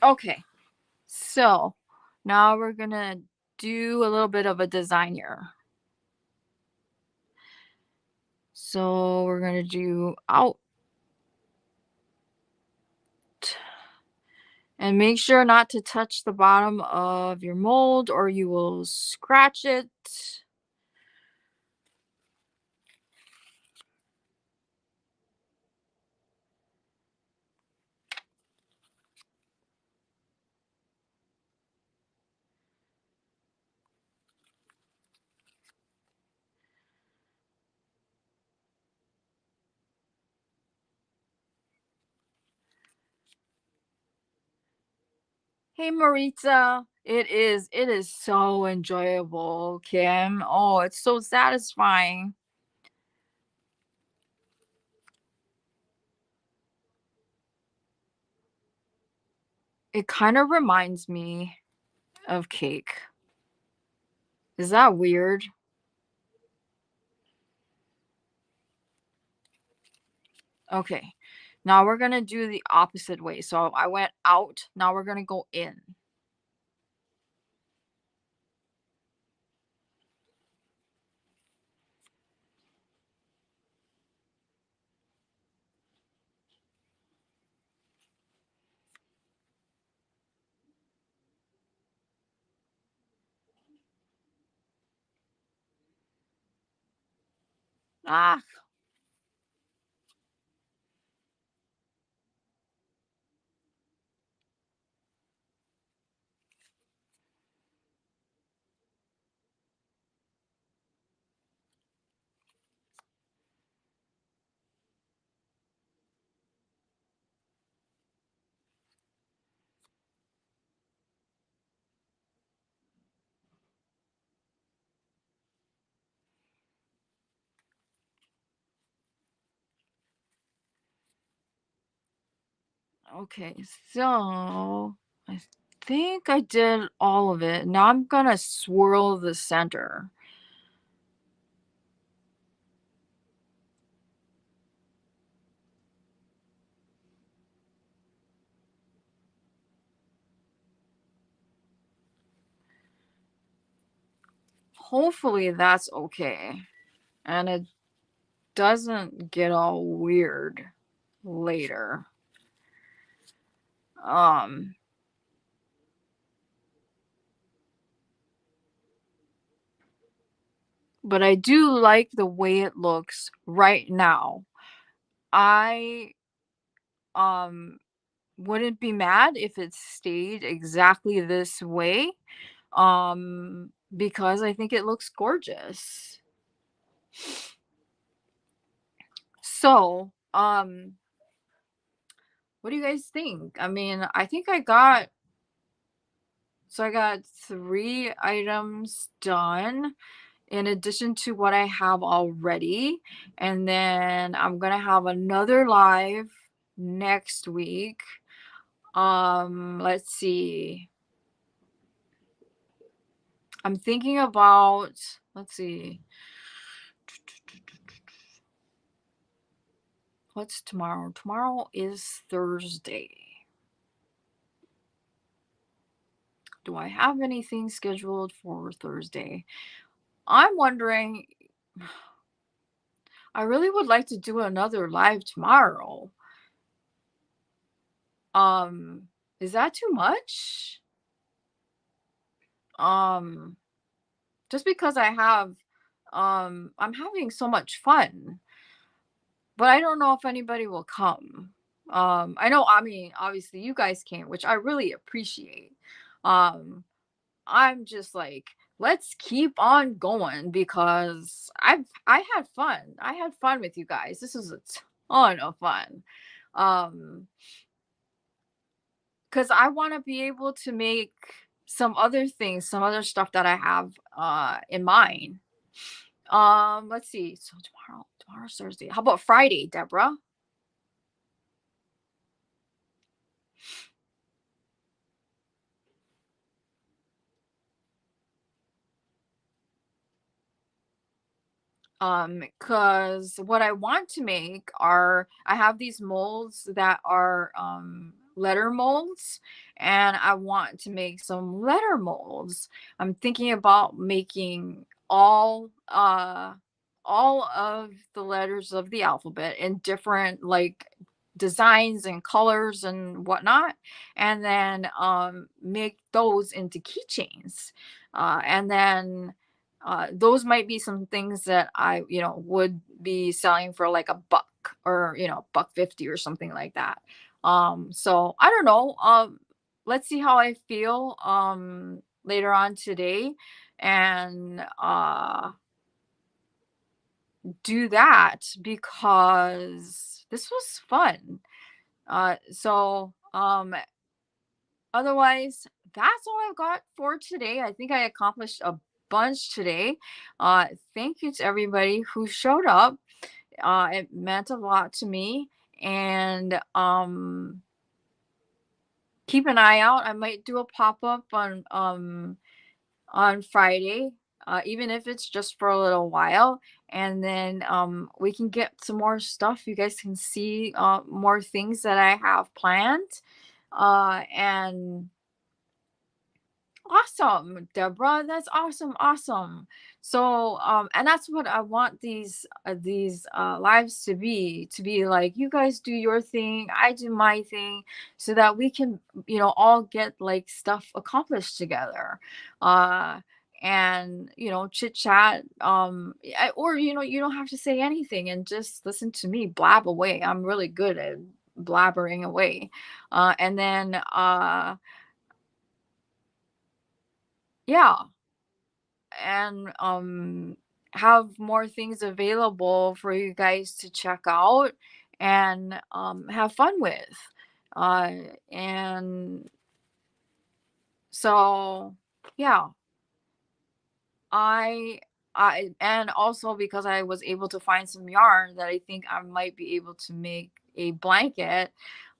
Okay. So now we're gonna do a little bit of a design here. So we're gonna do out. And make sure not to touch the bottom of your mold or you will scratch it. Hey Maritza, it is so enjoyable, Kim. Oh, it's so satisfying. It kind of reminds me of cake. Is that weird? Okay. Now we're going to do the opposite way. So I went out, now we're going to go in. Ah, okay. So I think I did all of it. Now I'm going to swirl the center. Hopefully that's okay. And it doesn't get all weird later. Um but I do like the way it looks right now. I um wouldn't be mad if it stayed exactly this way. Because I think it looks gorgeous. So, what do you guys think? I mean, I think I got 3 items done in addition to what I have already. And then I'm gonna have another live next week. Let's see. I'm thinking about, let's see. What's tomorrow? Tomorrow is Thursday. Do I have anything scheduled for Thursday? I'm wondering, I really would like to do another live tomorrow. Is that too much? Um, just because I'm having so much fun, but I don't know if anybody will come. I know, I mean, obviously you guys came, which I really appreciate. Um, I'm just like, let's keep on going because I had fun. I had fun with you guys. This was a ton of fun. Um, because I want to be able to make some other things, some other stuff that I have in mind. Let's see. So tomorrow's Thursday. How about Friday, Deborah? Because what I want to make are, I have these molds that are letter molds, and I want to make some letter molds. I'm thinking about making all of the letters of the alphabet in different like designs and colors and whatnot, and then make those into keychains. And then those might be some things that I, would be selling for like a buck, or, buck 50 or something like that. So I don't know. Let's see how I feel later on today, and do that because this was fun. Otherwise, that's all I've got for today. I think I accomplished a bunch today. Thank you to everybody who showed up. It meant a lot to me. And keep an eye out. I might do a pop-up on Friday, even if it's just for a little while. And then we can get some more stuff. You guys can see more things that I have planned. And awesome, Deborah. That's awesome, awesome. So, and that's what I want these lives to be like. You guys do your thing, I do my thing, so that we can, all get like stuff accomplished together. Uh, and chit chat. Or you don't have to say anything and just listen to me blab away. I'm really good at blabbering away. And then yeah, and have more things available for you guys to check out and have fun with. Uh, and so, yeah, I and also because I was able to find some yarn that I think I might be able to make a blanket.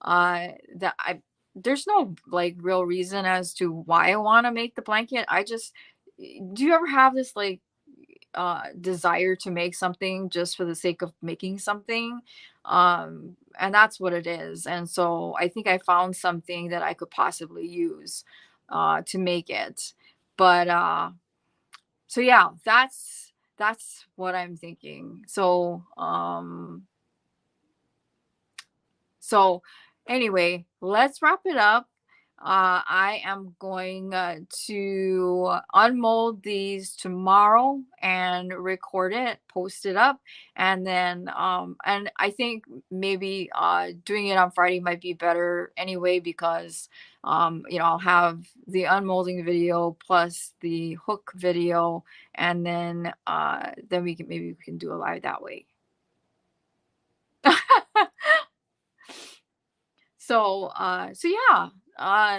That I There's no like real reason as to why I want to make the blanket. Do you ever have this like desire to make something just for the sake of making something? And that's what it is. And so I think I found something that I could possibly use to make it. But so yeah, that's what I'm thinking. So anyway, let's wrap it up. I am going to unmold these tomorrow and record it, post it up, and then and I think maybe doing it on Friday might be better anyway because I'll have the unmolding video plus the hook video, and then we can do a live that way. So yeah,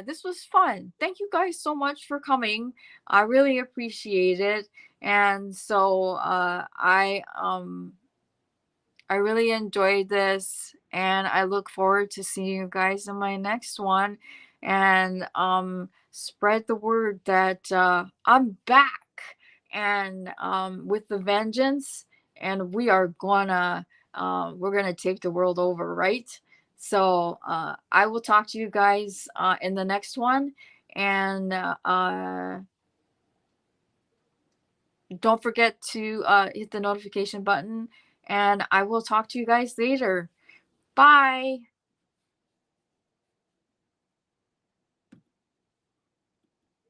this was fun. Thank you guys so much for coming. I really appreciate it. And so I really enjoyed this, and I look forward to seeing you guys in my next one. And spread the word that I'm back and with the vengeance, and we are gonna we're going to take the world over, right? So I will talk to you guys in the next one. And don't forget to hit the notification button. And I will talk to you guys later. Bye.